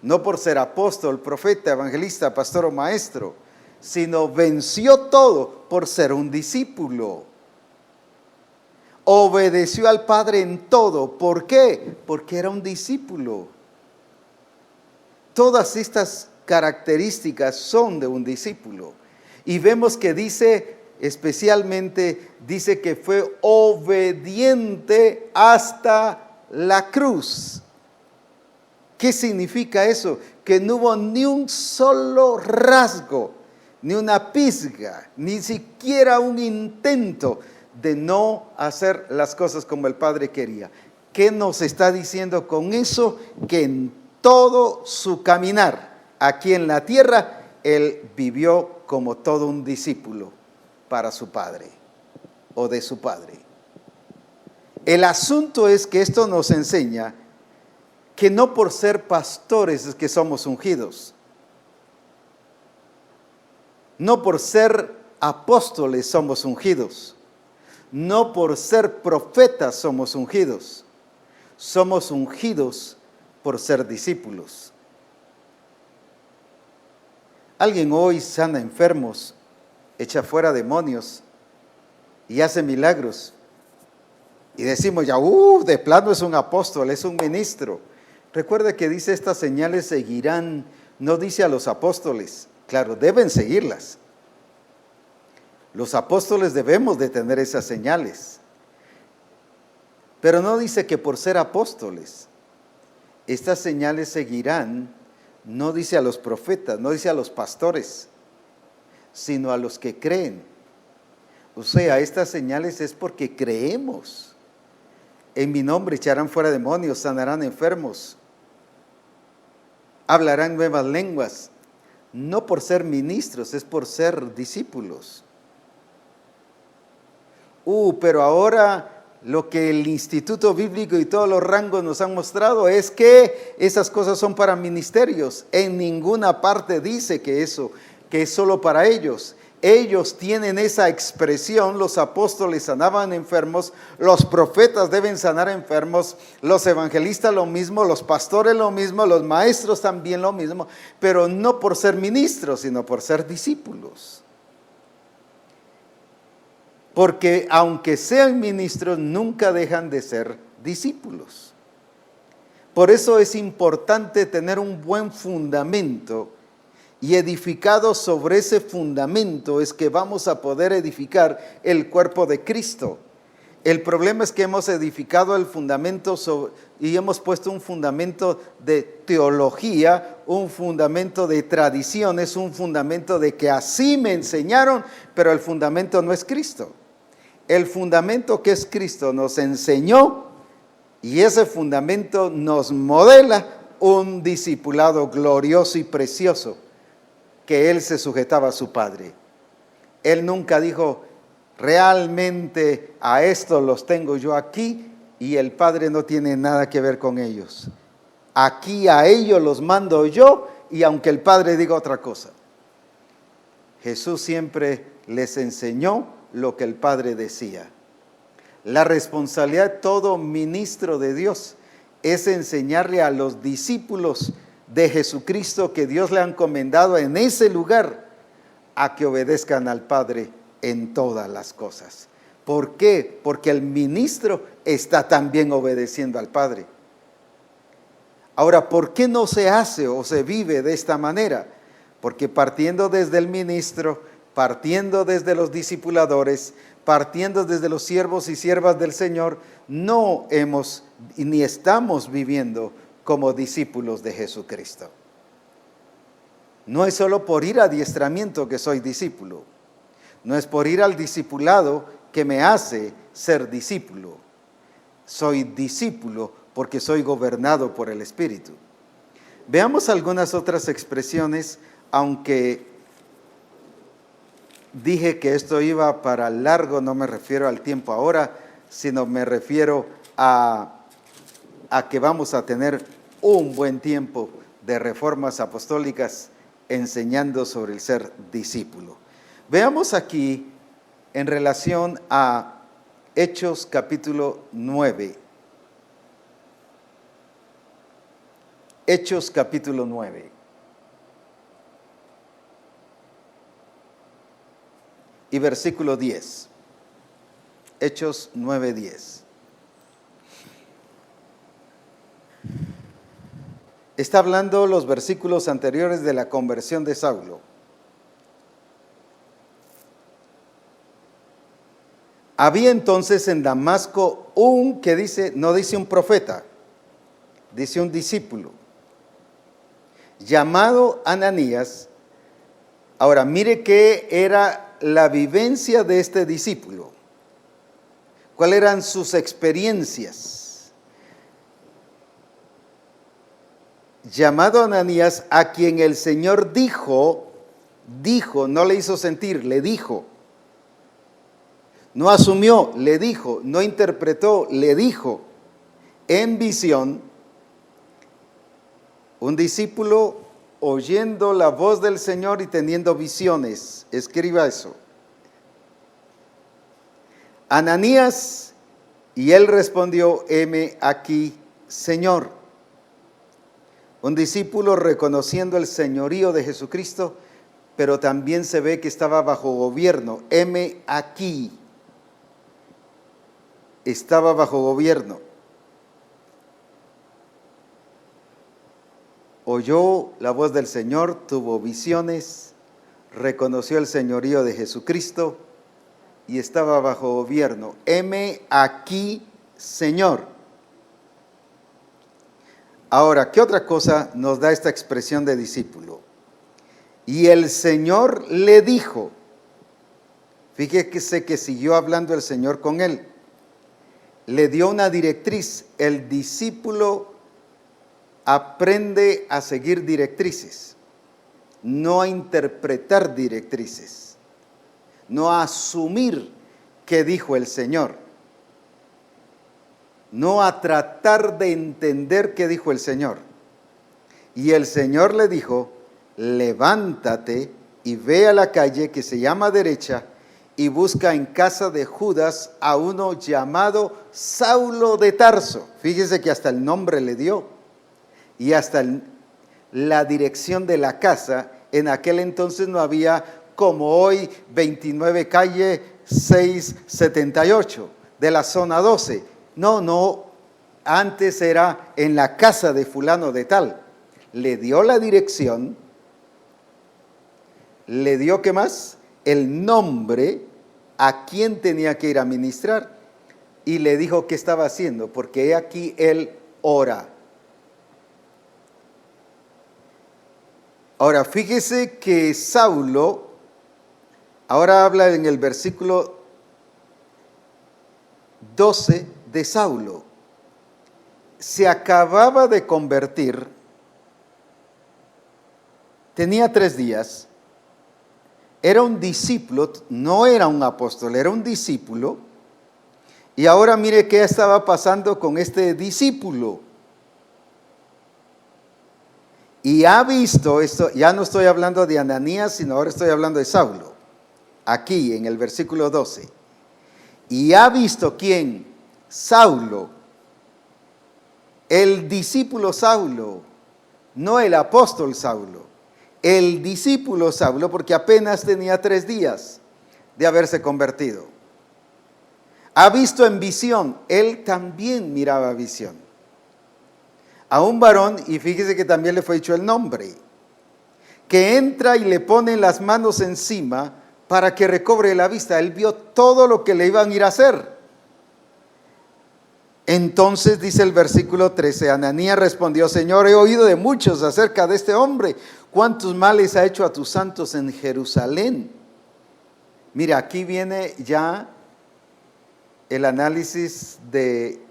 S1: no por ser apóstol, profeta, evangelista, pastor o maestro, sino venció todo por ser un discípulo. Obedeció al Padre en todo. ¿Por qué? Porque era un discípulo. Todas estas características son de un discípulo. Y vemos que dice, especialmente, dice que fue obediente hasta la cruz. ¿Qué significa eso? Que no hubo ni un solo rasgo, ni una pizca, ni siquiera un intento de no hacer las cosas como el Padre quería. ¿Qué nos está diciendo con eso? Que en todo su caminar aquí en la tierra, Él vivió como todo un discípulo para su Padre o de su Padre. El asunto es que esto nos enseña que no por ser pastores es que somos ungidos. No por ser apóstoles somos ungidos. No por ser profetas somos ungidos. Somos ungidos por ser discípulos. Alguien hoy sana enfermos, echa fuera demonios y hace milagros. Y decimos ya, de plano es un apóstol, es un ministro. Recuerde que dice estas señales seguirán, no dice a los apóstoles. Claro, deben seguirlas. Los apóstoles debemos de tener esas señales. Pero no dice que por ser apóstoles, estas señales seguirán, no dice a los profetas, no dice a los pastores, sino a los que creen. O sea, estas señales es porque creemos. En mi nombre echarán fuera demonios, sanarán enfermos, hablarán nuevas lenguas. No por ser ministros, es por ser discípulos. Pero ahora lo que el Instituto Bíblico y todos los rangos nos han mostrado es que esas cosas son para ministerios. En ninguna parte dice que eso, que es solo para ellos. Ellos tienen esa expresión, los apóstoles sanaban enfermos, los profetas deben sanar enfermos, los evangelistas lo mismo, los pastores lo mismo, los maestros también lo mismo, pero no por ser ministros, sino por ser discípulos. Porque aunque sean ministros, nunca dejan de ser discípulos. Por eso es importante tener un buen fundamento, y edificado sobre ese fundamento es que vamos a poder edificar el cuerpo de Cristo. El problema es que hemos edificado el fundamento y hemos puesto un fundamento de teología, un fundamento de tradiciones, un fundamento de que así me enseñaron, pero el fundamento no es Cristo. El fundamento que es Cristo nos enseñó y ese fundamento nos modela un discipulado glorioso y precioso, que él se sujetaba a su Padre. Él nunca dijo, realmente a estos los tengo yo aquí y el Padre no tiene nada que ver con ellos. Aquí a ellos los mando yo y aunque el Padre diga otra cosa. Jesús siempre les enseñó lo que el Padre decía. La responsabilidad de todo ministro de Dios es enseñarle a los discípulos de Jesucristo que Dios le ha encomendado en ese lugar a que obedezcan al Padre en todas las cosas. ¿Por qué? Porque el ministro está también obedeciendo al Padre. Ahora, ¿por qué no se hace o se vive de esta manera? Porque partiendo desde el ministro, partiendo desde los discipuladores, partiendo desde los siervos y siervas del Señor, no hemos ni estamos viviendo como discípulos de Jesucristo. No es solo por ir a adiestramiento que soy discípulo. No es por ir al discipulado que me hace ser discípulo. Soy discípulo porque soy gobernado por el Espíritu. Veamos algunas otras expresiones, aunque dije que esto iba para largo, no me refiero al tiempo ahora, sino me refiero a que vamos a tener un buen tiempo de reformas apostólicas enseñando sobre el ser discípulo. Veamos aquí en relación a Hechos capítulo 9. Hechos capítulo 9. Y versículo 10. Hechos 9:10. Está hablando los versículos anteriores de la conversión de Saulo. Había entonces en Damasco un que dice, no dice un profeta, dice un discípulo, llamado Ananías. Ahora, mire qué era la vivencia de este discípulo. ¿Cuáles eran sus experiencias? Llamado Ananías, a quien el Señor dijo, no le hizo sentir, le dijo. No asumió, le dijo. No interpretó, le dijo. En visión, un discípulo oyendo la voz del Señor y teniendo visiones. Escriba eso. Ananías, y él respondió, heme aquí, Señor. Un discípulo reconociendo el señorío de Jesucristo, pero también se ve que estaba bajo gobierno. Heme aquí. Estaba bajo gobierno. Oyó la voz del Señor, tuvo visiones, reconoció el señorío de Jesucristo y estaba bajo gobierno. Heme aquí, Señor. Ahora, ¿qué otra cosa nos da esta expresión de discípulo? Y el Señor le dijo, fíjese que siguió hablando el Señor con él, le dio una directriz. El discípulo aprende a seguir directrices, no a interpretar directrices, no a asumir qué dijo el Señor, no a tratar de entender qué dijo el Señor. Y el Señor le dijo, levántate y ve a la calle que se llama derecha y busca en casa de Judas a uno llamado Saulo de Tarso. Fíjese que hasta el nombre le dio y hasta la dirección de la casa. En aquel entonces no había como hoy 29 calle 678 de la zona 12. No, antes era en la casa de fulano de tal. Le dio la dirección, le dio, ¿qué más? El nombre a quién tenía que ir a ministrar y le dijo qué estaba haciendo, porque he aquí él ora. Ahora, fíjese que Saulo, ahora habla en el versículo 12 de Saulo, se acababa de convertir, tenía 3 días, era un discípulo, no era un apóstol, era un discípulo. Y ahora mire qué estaba pasando con este discípulo. Y ha visto esto, ya no estoy hablando de Ananías, sino ahora estoy hablando de Saulo. Aquí en el versículo 12. Y ha visto quién, Saulo, el discípulo Saulo, no el apóstol Saulo. El discípulo Saulo, porque apenas tenía 3 días de haberse convertido. Ha visto en visión, él también miraba visión. A un varón, y fíjese que también le fue dicho el nombre, que entra y le pone las manos encima para que recobre la vista. Él vio todo lo que le iban a ir a hacer. Entonces dice el versículo 13, Ananías respondió, Señor, he oído de muchos acerca de este hombre, cuántos males ha hecho a tus santos en Jerusalén. Mira, aquí viene ya el análisis de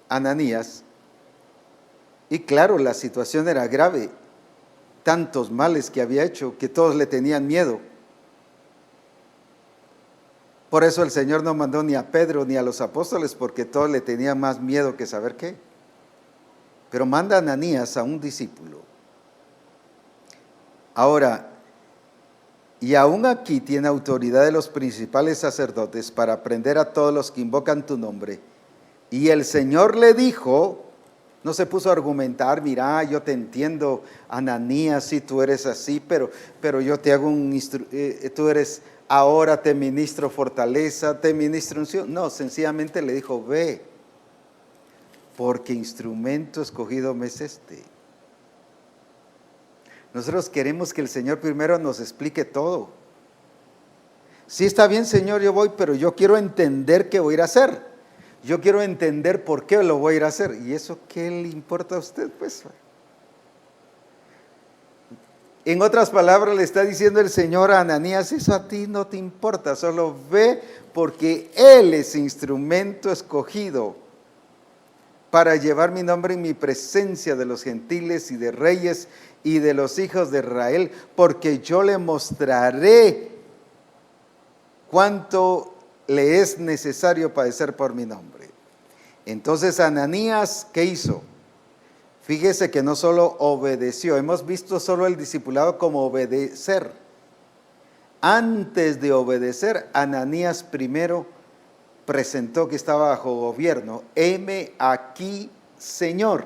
S1: Ananías, y claro, la situación era grave, tantos males que había hecho que todos le tenían miedo. Por eso el Señor no mandó ni a Pedro ni a los apóstoles, porque todos le tenían más miedo que saber qué. Pero manda a Ananías, a un discípulo. Ahora, y aún aquí tiene autoridad de los principales sacerdotes para prender a todos los que invocan tu nombre. Y el Señor le dijo, no se puso a argumentar, mira, yo te entiendo, Ananías, si tú eres así, pero yo te hago tú eres, ahora te ministro fortaleza, te ministro unción. No, sencillamente le dijo, ve, porque instrumento escogido me es este. Nosotros queremos que el Señor primero nos explique todo. Sí, está bien, Señor, yo voy, pero yo quiero entender qué voy a ir a hacer. Yo quiero entender por qué lo voy a ir a hacer. ¿Y eso qué le importa a usted? Pues, en otras palabras, le está diciendo el Señor a Ananías, eso a ti no te importa, solo ve porque Él es instrumento escogido para llevar mi nombre en mi presencia de los gentiles y de reyes y de los hijos de Israel, porque yo le mostraré cuánto le es necesario padecer por mi nombre. Entonces Ananías, ¿qué hizo? Fíjese que no solo obedeció, hemos visto solo el discipulado como obedecer. Antes de obedecer, Ananías primero presentó que estaba bajo gobierno. Heme aquí, Señor.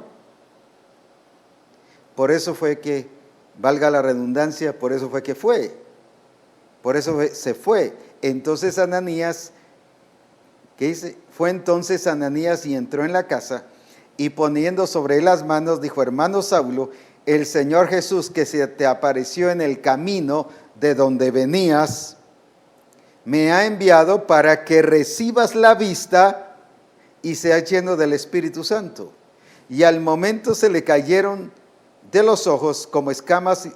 S1: Por eso fue que, valga la redundancia, por eso fue que fue. Por eso se fue. Entonces Ananías, ¿qué dice? Fue entonces Ananías y entró en la casa y poniendo sobre él las manos, dijo, hermano Saulo, el Señor Jesús que se te apareció en el camino de donde venías, me ha enviado para que recibas la vista y seas lleno del Espíritu Santo. Y al momento se le cayeron de los ojos como escamas,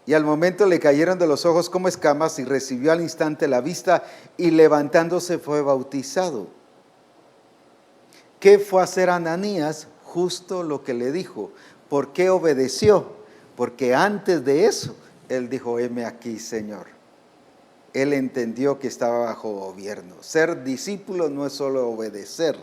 S1: y al momento le cayeron de los ojos como escamas y recibió al instante la vista y levantándose fue bautizado. ¿Qué fue a hacer Ananías? Justo lo que le dijo. ¿Por qué obedeció? Porque antes de eso, él dijo, heme aquí, Señor. Él entendió que estaba bajo gobierno. Ser discípulo no es solo obedecer,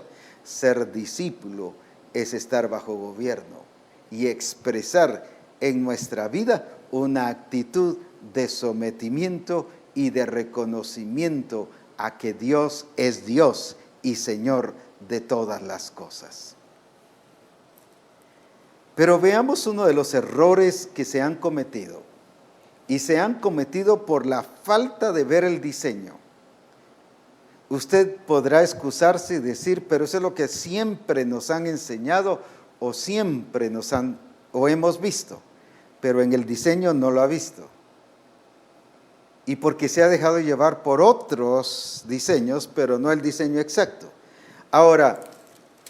S1: ser discípulo es estar bajo gobierno y expresar en nuestra vida una actitud de sometimiento y de reconocimiento a que Dios es Dios y Señor de todas las cosas. Pero veamos uno de los errores que se han cometido. Y se han cometido por la falta de ver el diseño. Usted podrá excusarse y decir, pero eso es lo que siempre nos han enseñado o siempre o hemos visto. Pero en el diseño no lo ha visto. Y porque se ha dejado llevar por otros diseños, pero no el diseño exacto. Ahora,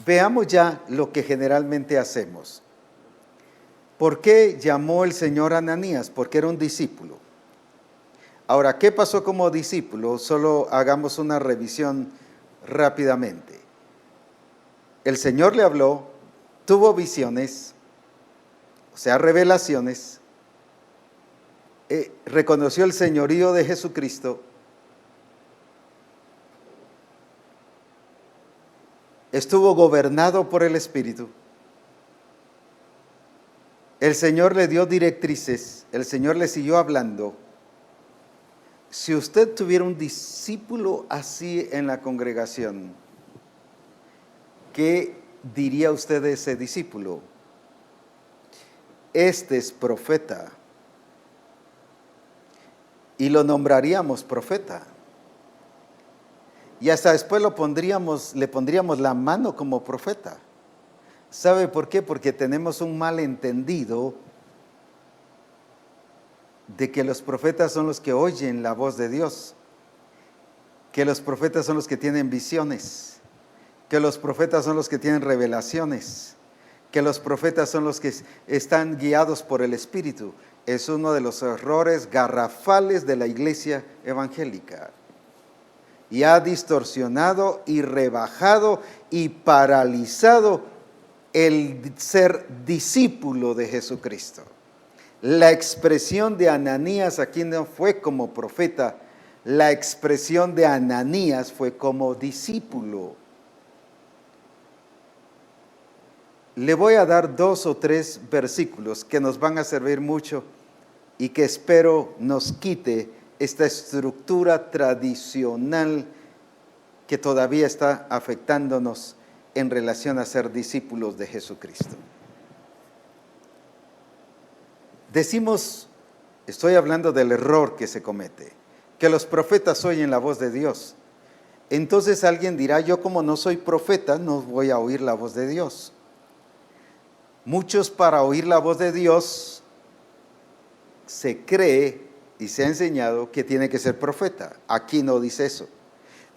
S1: veamos ya lo que generalmente hacemos. ¿Por qué llamó el Señor a Ananías? Porque era un discípulo. Ahora, ¿qué pasó como discípulo? Solo hagamos una revisión rápidamente. El Señor le habló, tuvo visiones, o sea, revelaciones, reconoció el señorío de Jesucristo, estuvo gobernado por el Espíritu. El Señor le dio directrices, el Señor le siguió hablando. Si usted tuviera un discípulo así en la congregación, ¿qué diría usted de ese discípulo? Este es profeta. Y lo nombraríamos profeta. Y hasta después le pondríamos la mano como profeta. ¿Sabe por qué? Porque tenemos un malentendido de que los profetas son los que oyen la voz de Dios, que los profetas son los que tienen visiones, que los profetas son los que tienen revelaciones, que los profetas son los que están guiados por el Espíritu. Es uno de los errores garrafales de la iglesia evangélica. Y ha distorsionado y rebajado y paralizado el ser discípulo de Jesucristo. La expresión de Ananías aquí no fue como profeta, la expresión de Ananías fue como discípulo. Le voy a dar 2 o 3 versículos que nos van a servir mucho y que espero nos quite esta estructura tradicional que todavía está afectándonos en relación a ser discípulos de Jesucristo. Decimos, estoy hablando del error que se comete, que los profetas oyen la voz de Dios. Entonces alguien dirá, yo como no soy profeta, no voy a oír la voz de Dios. Muchos para oír la voz de Dios se cree y se ha enseñado que tiene que ser profeta. Aquí no dice eso.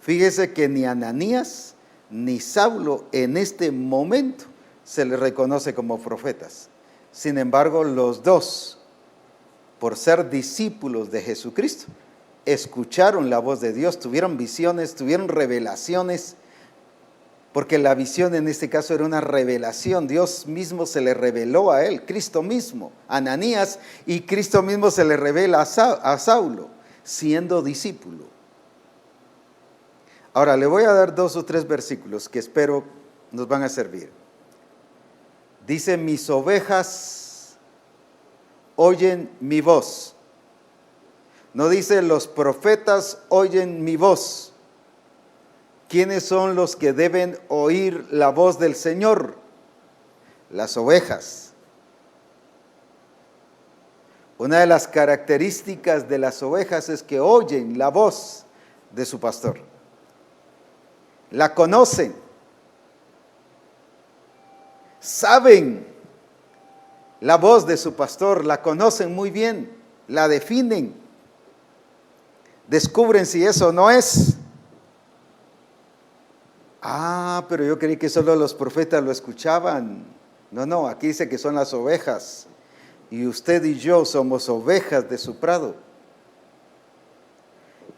S1: Fíjese que ni Ananías ni Saulo en este momento se les reconoce como profetas. Sin embargo, los dos, por ser discípulos de Jesucristo, escucharon la voz de Dios, tuvieron visiones, tuvieron revelaciones, porque la visión en este caso era una revelación. Dios mismo se le reveló a él, Cristo mismo, a Ananías, y Cristo mismo se le revela a Saulo, siendo discípulo. Ahora, le voy a dar 2 o 3 versículos que espero nos van a servir. Dice, mis ovejas oyen mi voz. No dice, los profetas oyen mi voz. ¿Quiénes son los que deben oír la voz del Señor? Las ovejas. Una de las características de las ovejas es que oyen la voz de su pastor. La conocen. Saben la voz de su pastor, la conocen muy bien, la definen. Descubren si eso no es. Pero yo creí que solo los profetas lo escuchaban. No, aquí dice que son las ovejas. Y usted y yo somos ovejas de su prado.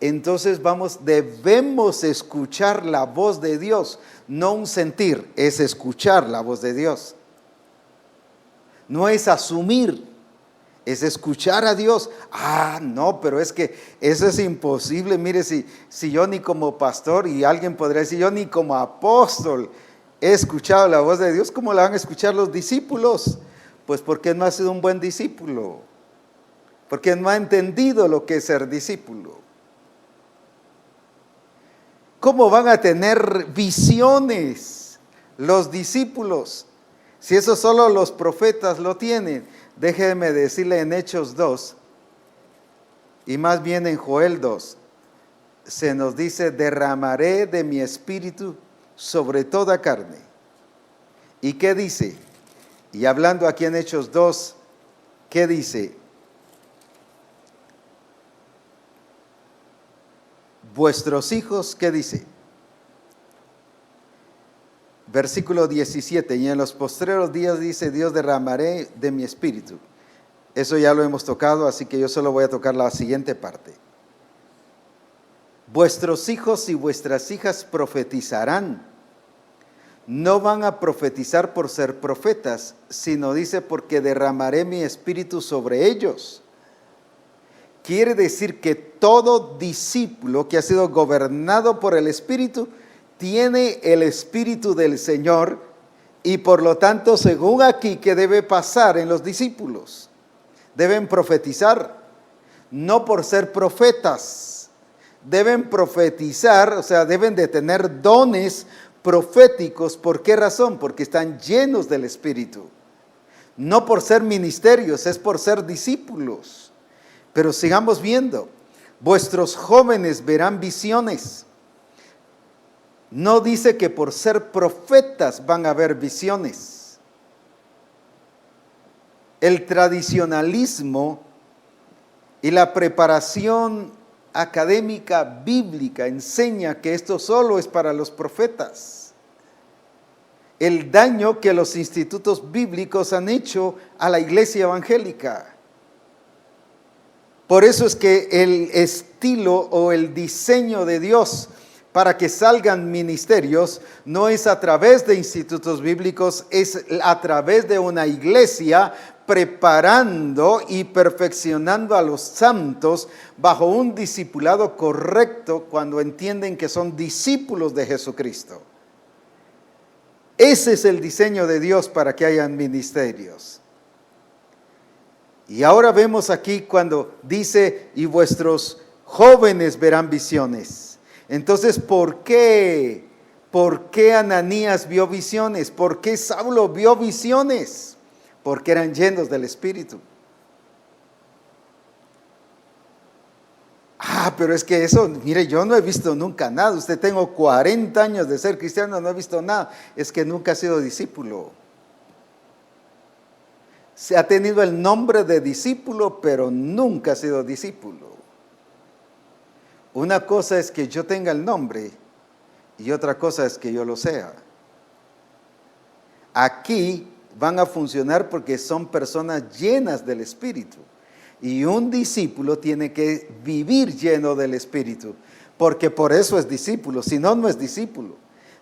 S1: Entonces debemos escuchar la voz de Dios. No un sentir, es escuchar la voz de Dios. No es asumir, es escuchar a Dios. No, pero es que eso es imposible. Mire, si yo ni como pastor, y alguien podría decir, yo ni como apóstol he escuchado la voz de Dios, ¿cómo la van a escuchar los discípulos? Pues porque no ha sido un buen discípulo, porque no ha entendido lo que es ser discípulo. ¿Cómo van a tener visiones los discípulos si eso solo los profetas lo tienen? Déjeme decirle en Hechos 2, y más bien en Joel 2, se nos dice, derramaré de mi espíritu sobre toda carne. ¿Y qué dice? Y hablando aquí en Hechos 2, ¿qué dice? Vuestros hijos, ¿qué dice? Versículo 17, y en los postreros días dice, Dios derramaré de mi espíritu. Eso ya lo hemos tocado, así que yo solo voy a tocar la siguiente parte. Vuestros hijos y vuestras hijas profetizarán. No van a profetizar por ser profetas, sino dice, porque derramaré mi espíritu sobre ellos. Quiere decir que todo discípulo que ha sido gobernado por el Espíritu tiene el Espíritu del Señor, y por lo tanto, según aquí, ¿qué debe pasar en los discípulos? Deben profetizar, no por ser profetas. Deben profetizar, o sea, deben de tener dones proféticos. ¿Por qué razón? Porque están llenos del Espíritu. No por ser ministerios, es por ser discípulos. Pero sigamos viendo, vuestros jóvenes verán visiones. No dice que por ser profetas van a ver visiones. El tradicionalismo y la preparación académica bíblica enseña que esto solo es para los profetas. El daño que los institutos bíblicos han hecho a la iglesia evangélica. Por eso es que el estilo o el diseño de Dios para que salgan ministerios, no es a través de institutos bíblicos, es a través de una iglesia preparando y perfeccionando a los santos bajo un discipulado correcto cuando entienden que son discípulos de Jesucristo. Ese es el diseño de Dios para que hayan ministerios. Y ahora vemos aquí cuando dice, y vuestros jóvenes verán visiones. Entonces, ¿por qué Ananías vio visiones? ¿Por qué Saulo vio visiones? Porque eran llenos del Espíritu. Pero es que eso, mire, yo no he visto nunca nada. Usted tengo 40 años de ser cristiano, no he visto nada. Es que nunca ha sido discípulo. Se ha tenido el nombre de discípulo, pero nunca ha sido discípulo. Una cosa es que yo tenga el nombre y otra cosa es que yo lo sea. Aquí van a funcionar porque son personas llenas del Espíritu. Y un discípulo tiene que vivir lleno del Espíritu, porque por eso es discípulo, si no, no es discípulo.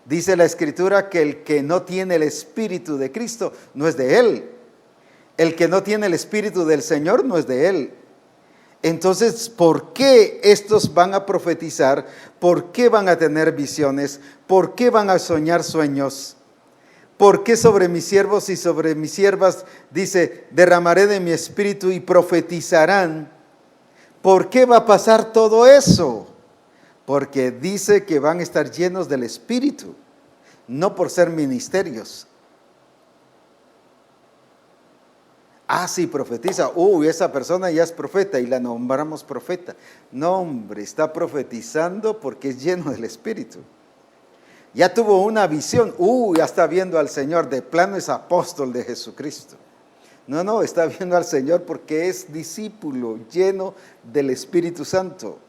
S1: Dice la Escritura que el que no tiene el Espíritu de Cristo no es de él. El que no tiene el Espíritu del Señor no es de él. Entonces, ¿por qué estos van a profetizar? ¿Por qué van a tener visiones? ¿Por qué van a soñar sueños? ¿Por qué sobre mis siervos y sobre mis siervas, dice, derramaré de mi espíritu y profetizarán? ¿Por qué va a pasar todo eso? Porque dice que van a estar llenos del Espíritu, no por ser ministerios. Sí, profetiza. Esa persona ya es profeta y la nombramos profeta. No, hombre, está profetizando porque es lleno del Espíritu. Ya tuvo una visión, ya está viendo al Señor, de plano es apóstol de Jesucristo. No, está viendo al Señor porque es discípulo lleno del Espíritu Santo.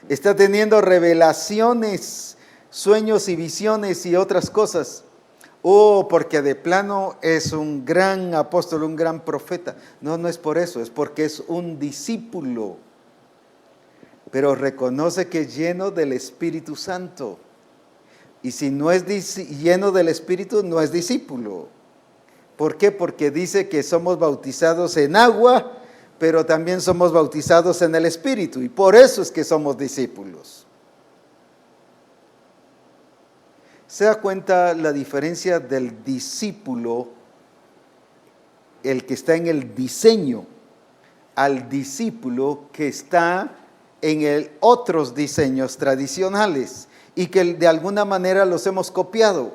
S1: Está teniendo revelaciones, sueños y visiones y otras cosas. Porque de plano es un gran apóstol, un gran profeta. No es por eso, es porque es un discípulo. Pero reconoce que es lleno del Espíritu Santo. Y si no es lleno del Espíritu, no es discípulo. ¿Por qué? Porque dice que somos bautizados en agua, pero también somos bautizados en el Espíritu. Y por eso es que somos discípulos. ¿Se da cuenta la diferencia del discípulo, el que está en el diseño, al discípulo que está en otros diseños tradicionales y que de alguna manera los hemos copiado?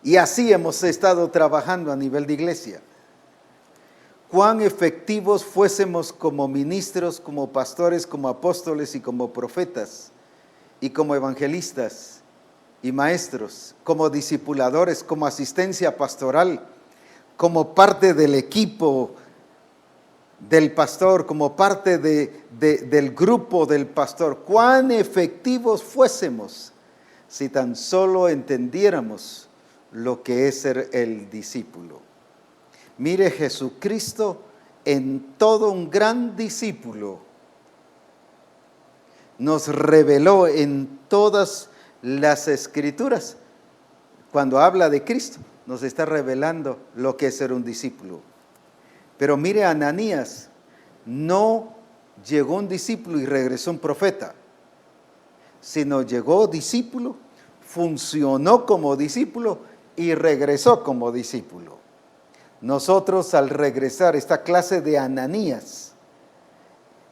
S1: Y así hemos estado trabajando a nivel de iglesia. Cuán efectivos fuésemos como ministros, como pastores, como apóstoles y como profetas y como evangelistas y maestros, como discipuladores, como asistencia pastoral, como parte del equipo del pastor, como parte del grupo del pastor. Cuán efectivos fuésemos si tan solo entendiéramos lo que es ser el discípulo. Mire, Jesucristo en todo un gran discípulo nos reveló en todas las Escrituras. Cuando habla de Cristo, nos está revelando lo que es ser un discípulo. Pero mire, Ananías, no llegó un discípulo y regresó un profeta, sino llegó discípulo, funcionó como discípulo y regresó como discípulo. Nosotros, al regresar esta clase de Ananías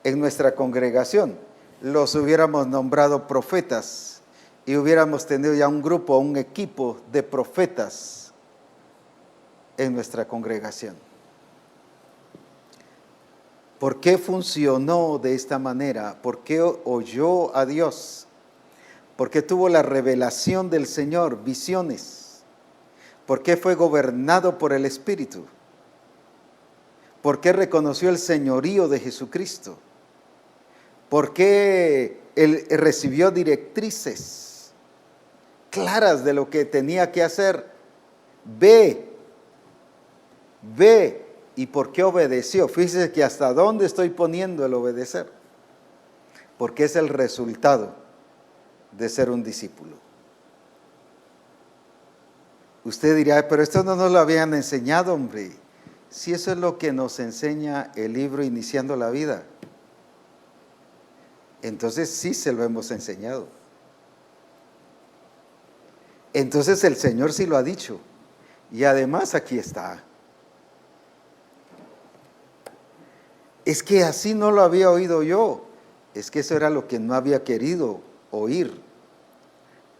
S1: en nuestra congregación, los hubiéramos nombrado profetas y hubiéramos tenido ya un grupo, un equipo de profetas en nuestra congregación. ¿Por qué funcionó de esta manera? ¿Por qué oyó a Dios? ¿Por qué tuvo la revelación del Señor, visiones? ¿Por qué fue gobernado por el Espíritu? ¿Por qué reconoció el señorío de Jesucristo? ¿Por qué él recibió directrices claras de lo que tenía que hacer? Ve. ¿Y por qué obedeció? Fíjese que hasta dónde estoy poniendo el obedecer. porque es el resultado de ser un discípulo. Usted dirá, pero esto no nos lo habían enseñado, hombre. Si eso es lo que nos enseña el libro Iniciando la Vida, entonces sí se lo hemos enseñado. Entonces el Señor sí lo ha dicho. Y además aquí está. Es que así no lo había oído yo. Es que eso era lo que no había querido oír.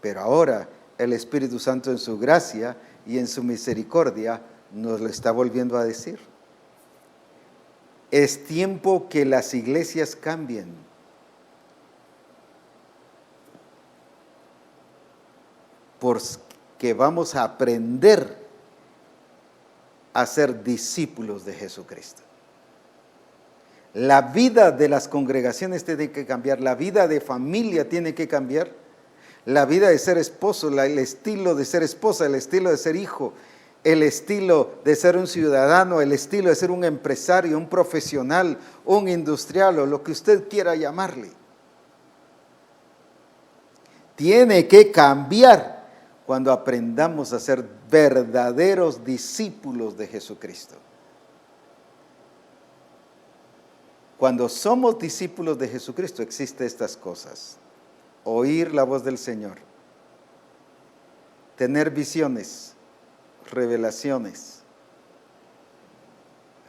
S1: Pero ahora el Espíritu Santo en su gracia y en su misericordia nos lo está volviendo a decir. Es tiempo que las iglesias cambien. Porque vamos a aprender a ser discípulos de Jesucristo. La vida de las congregaciones tiene que cambiar, la vida de familia tiene que cambiar, la vida de ser esposo, el estilo de ser esposa, el estilo de ser hijo, el estilo de ser un ciudadano, el estilo de ser un empresario, un profesional, un industrial o lo que usted quiera llamarle. Tiene que cambiar cuando aprendamos a ser verdaderos discípulos de Jesucristo. Cuando somos discípulos de Jesucristo existen estas cosas: oír la voz del Señor, tener visiones, revelaciones,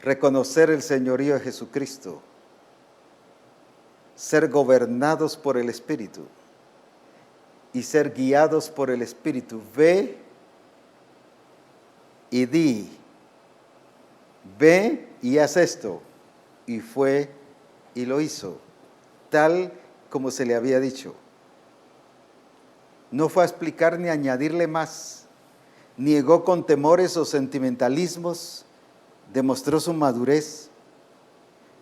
S1: reconocer el señorío de Jesucristo, ser gobernados por el Espíritu y ser guiados por el Espíritu. Ve y di, ve y haz esto. Y fue y lo hizo, tal como se le había dicho. No fue a explicar ni a añadirle más, ni llegó con temores o sentimentalismos, demostró su madurez.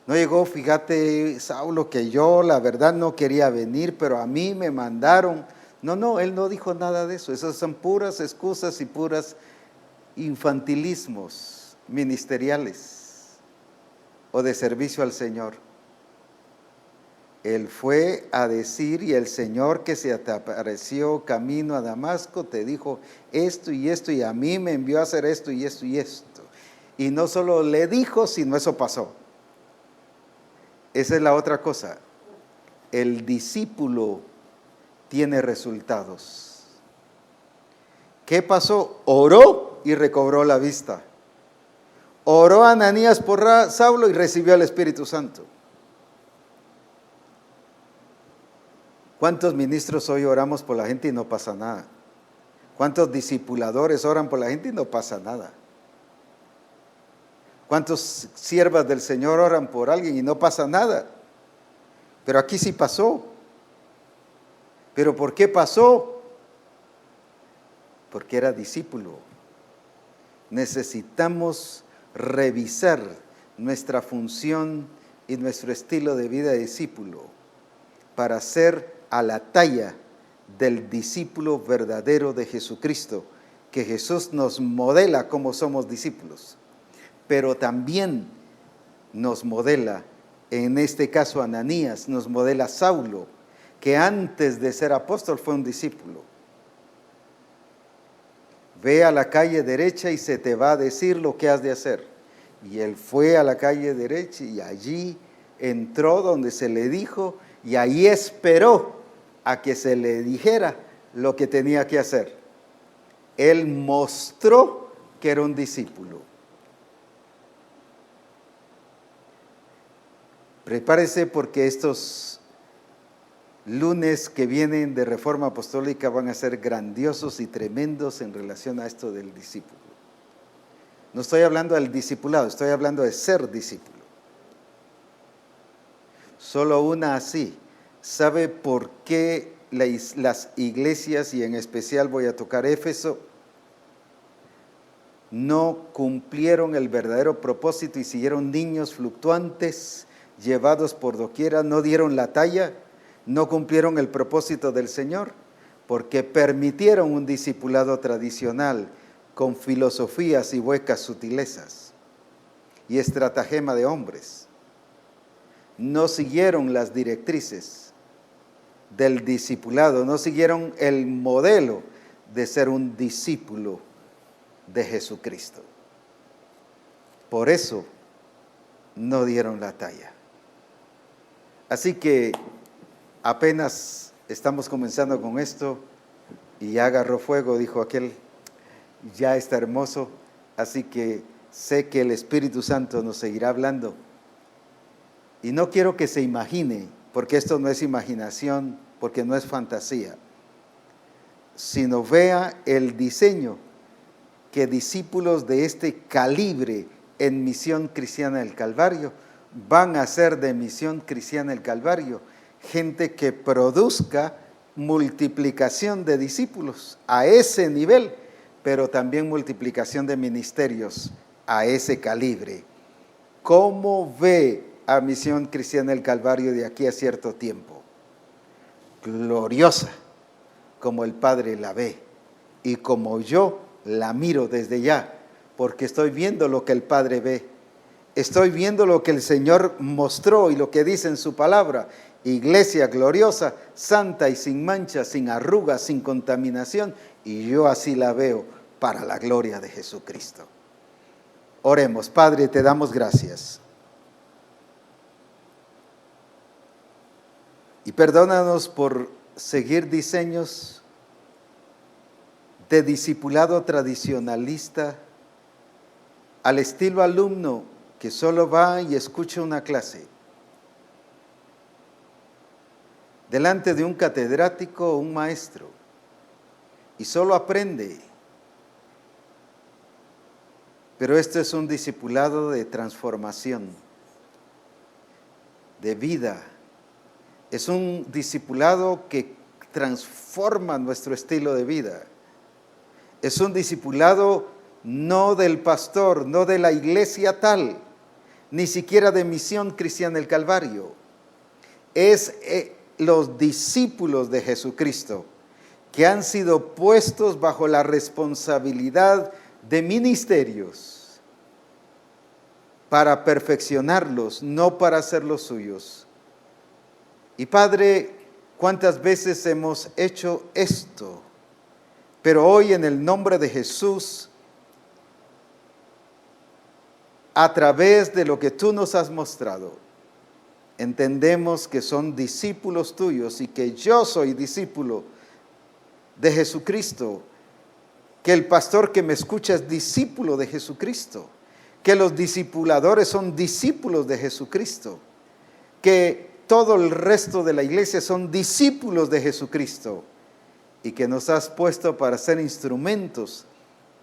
S1: No llegó, fíjate, Saulo, que yo la verdad no quería venir, pero a mí me mandaron. No, él no dijo nada de eso. Esas son puras excusas y puras infantilismos ministeriales o de servicio al Señor. Él fue a decir, y el Señor que se te apareció camino a Damasco te dijo esto, y a mí me envió a hacer esto y esto y esto. Y no solo le dijo, sino eso pasó. Esa es la otra cosa. El discípulo tiene resultados. ¿Qué pasó? Oró y recobró la vista. Oró Ananías por Saulo y recibió al Espíritu Santo. ¿Cuántos ministros hoy oramos por la gente y no pasa nada? ¿Cuántos discipuladores oran por la gente y no pasa nada? ¿Cuántos siervas del Señor oran por alguien y no pasa nada? Pero aquí sí pasó. ¿Pero por qué pasó? Porque era discípulo. Necesitamos revisar nuestra función y nuestro estilo de vida de discípulo para ser a la talla del discípulo verdadero de Jesucristo, que Jesús nos modela como somos discípulos, pero también nos modela, en este caso Ananías, nos modela Saulo, que antes de ser apóstol fue un discípulo. Ve a la calle derecha y se te va a decir lo que has de hacer. Y él fue a la calle derecha y allí entró donde se le dijo y ahí esperó a que se le dijera lo que tenía que hacer. Él mostró que era un discípulo. Prepárese porque estos lunes que vienen de Reforma Apostólica van a ser grandiosos y tremendos en relación a esto del discípulo. No estoy hablando del discipulado, estoy hablando de ser discípulo. Solo una así. ¿Sabe por qué las iglesias, y en especial voy a tocar Éfeso, no cumplieron el verdadero propósito y siguieron niños fluctuantes, llevados por doquiera, no dieron la talla, no cumplieron el propósito del Señor? Porque permitieron un discipulado tradicional con filosofías y huecas sutilezas y estratagema de hombres. No siguieron las directrices del discipulado, no siguieron el modelo de ser un discípulo de Jesucristo. Por eso no dieron la talla. Así que apenas estamos comenzando con esto y ya agarró fuego, dijo aquel, ya está hermoso, así que sé que el Espíritu Santo nos seguirá hablando. Y no quiero que se imagine, porque esto no es imaginación, porque no es fantasía, sino vea el diseño que discípulos de este calibre en Misión Cristiana del Calvario van a hacer de Misión Cristiana del Calvario, gente que produzca multiplicación de discípulos a ese nivel, pero también multiplicación de ministerios a ese calibre. ¿Cómo ve a Misión Cristiana del Calvario de aquí a cierto tiempo? Gloriosa, como el Padre la ve y como yo la miro desde ya, porque estoy viendo lo que el Padre ve. Estoy viendo lo que el Señor mostró y lo que dice en su palabra. Iglesia gloriosa, santa y sin mancha, sin arrugas, sin contaminación. Y yo así la veo para la gloria de Jesucristo. Oremos. Padre, te damos gracias. Y perdónanos por seguir diseños de discipulado tradicionalista al estilo alumno que solo va y escucha una clase delante de un catedrático o un maestro y solo aprende. Pero este es un discipulado de transformación, de vida. Es un discipulado que transforma nuestro estilo de vida. Es un discipulado no del pastor, no de la iglesia tal, ni siquiera de Misión Cristiana del Calvario. Es los discípulos de Jesucristo que han sido puestos bajo la responsabilidad de ministerios para perfeccionarlos, no para hacerlos suyos. Y Padre, ¿cuántas veces hemos hecho esto? Pero hoy en el nombre de Jesús, a través de lo que tú nos has mostrado, entendemos que son discípulos tuyos y que yo soy discípulo de Jesucristo, que el pastor que me escucha es discípulo de Jesucristo, que los discipuladores son discípulos de Jesucristo, que todo el resto de la iglesia son discípulos de Jesucristo y que nos has puesto para ser instrumentos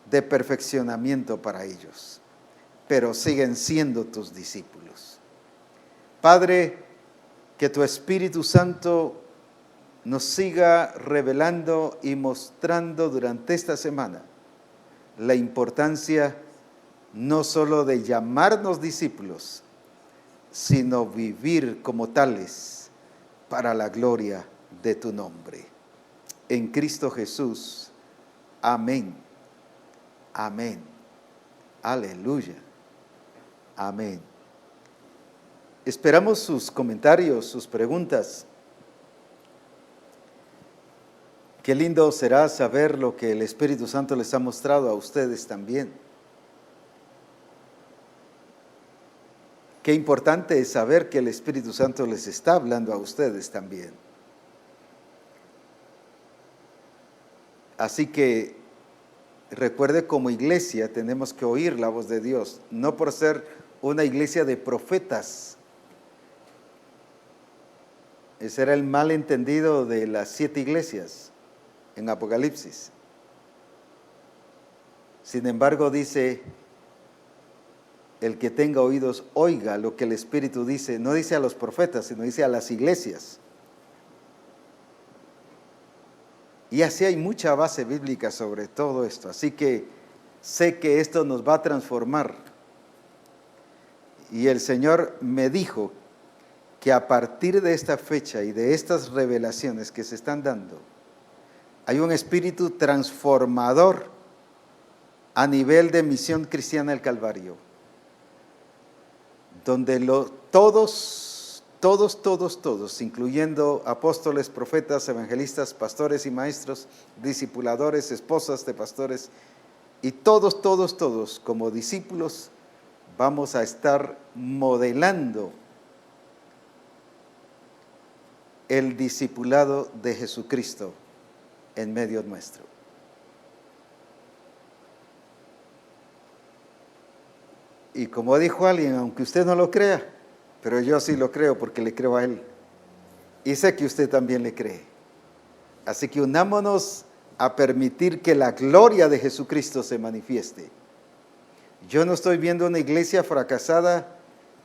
S1: de perfeccionamiento para ellos, pero siguen siendo tus discípulos. Padre, que tu Espíritu Santo nos siga revelando y mostrando durante esta semana la importancia no solo de llamarnos discípulos, sino vivir como tales para la gloria de tu nombre. En Cristo Jesús. Amén. Amén. Aleluya. Amén. Esperamos sus comentarios, sus preguntas. Qué lindo será saber lo que el Espíritu Santo les ha mostrado a ustedes también. Qué importante es saber que el Espíritu Santo les está hablando a ustedes también. Así que recuerde, como iglesia tenemos que oír la voz de Dios, no por ser una iglesia de profetas. Ese era el malentendido de las 7 iglesias en Apocalipsis. Sin embargo, dice, el que tenga oídos, oiga lo que el Espíritu dice. No dice a los profetas, sino dice a las iglesias. Y así hay mucha base bíblica sobre todo esto. Así que sé que esto nos va a transformar. Y el Señor me dijo que a partir de esta fecha y de estas revelaciones que se están dando, hay un espíritu transformador a nivel de Misión Cristiana del Calvario, donde todos todos, incluyendo apóstoles, profetas, evangelistas, pastores y maestros, discipuladores, esposas de pastores, y todos, como discípulos, vamos a estar modelando el discipulado de Jesucristo en medio nuestro. Y como dijo alguien, aunque usted no lo crea, pero yo sí lo creo porque le creo a Él. Y sé que usted también le cree. Así que unámonos a permitir que la gloria de Jesucristo se manifieste. Yo no estoy viendo una iglesia fracasada,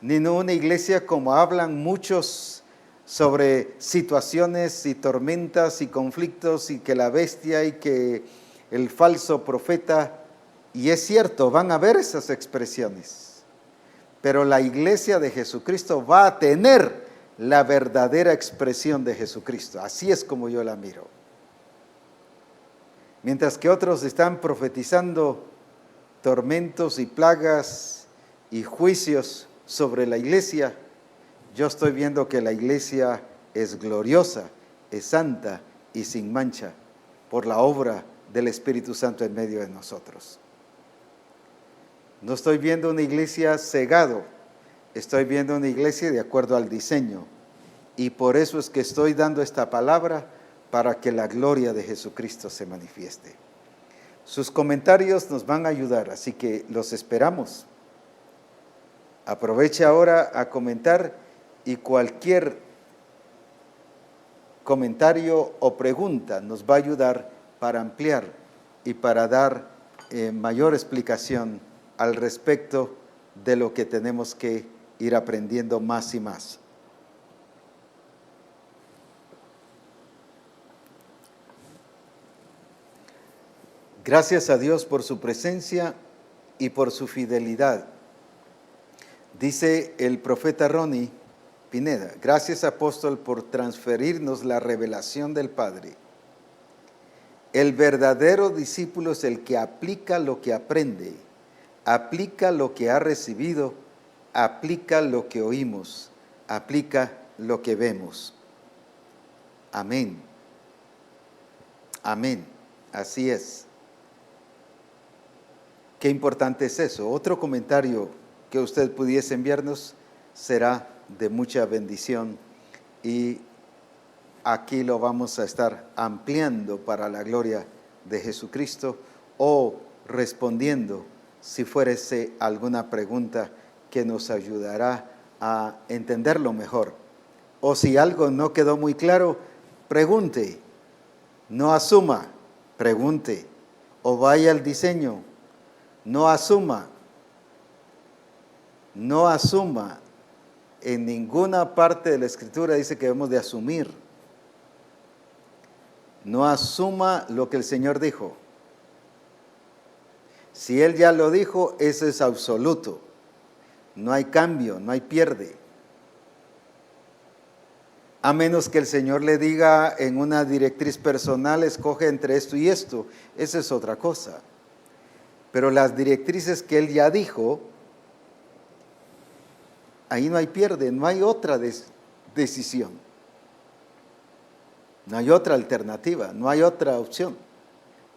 S1: ni no una iglesia como hablan muchos sobre situaciones y tormentas y conflictos y que la bestia y que el falso profeta. Y es cierto, van a haber esas expresiones. Pero la iglesia de Jesucristo va a tener la verdadera expresión de Jesucristo. Así es como yo la miro. Mientras que otros están profetizando tormentos y plagas y juicios sobre la iglesia, yo estoy viendo que la iglesia es gloriosa, es santa y sin mancha por la obra del Espíritu Santo en medio de nosotros. No estoy viendo una iglesia cegado, estoy viendo una iglesia de acuerdo al diseño. Y por eso es que estoy dando esta palabra para que la gloria de Jesucristo se manifieste. Sus comentarios nos van a ayudar, así que los esperamos. Aproveche ahora a comentar y cualquier comentario o pregunta nos va a ayudar para ampliar y para dar mayor explicación al respecto de lo que tenemos que ir aprendiendo más y más. Gracias a Dios por su presencia y por su fidelidad. Dice el profeta Ronnie Pineda: gracias, apóstol, por transferirnos la revelación del Padre. El verdadero discípulo es el que aplica lo que aprende, aplica lo que ha recibido, aplica lo que oímos, aplica lo que vemos. Amén. Amén. Así es. Qué importante es eso. Otro comentario que usted pudiese enviarnos será de mucha bendición y aquí lo vamos a estar ampliando para la gloria de Jesucristo o respondiendo si fuese alguna pregunta que nos ayudará a entenderlo mejor. O si algo no quedó muy claro, pregunte, no asuma, pregunte. O vaya al diseño, no asuma. No asuma. En ninguna parte de la Escritura dice que debemos de asumir. No asuma lo que el Señor dijo. Si Él ya lo dijo, eso es absoluto. No hay cambio, no hay pierde. A menos que el Señor le diga en una directriz personal, escoge entre esto y esto. Esa es otra cosa. Pero las directrices que Él ya dijo, ahí no hay pierde, no hay otra decisión. No hay otra alternativa, no hay otra opción.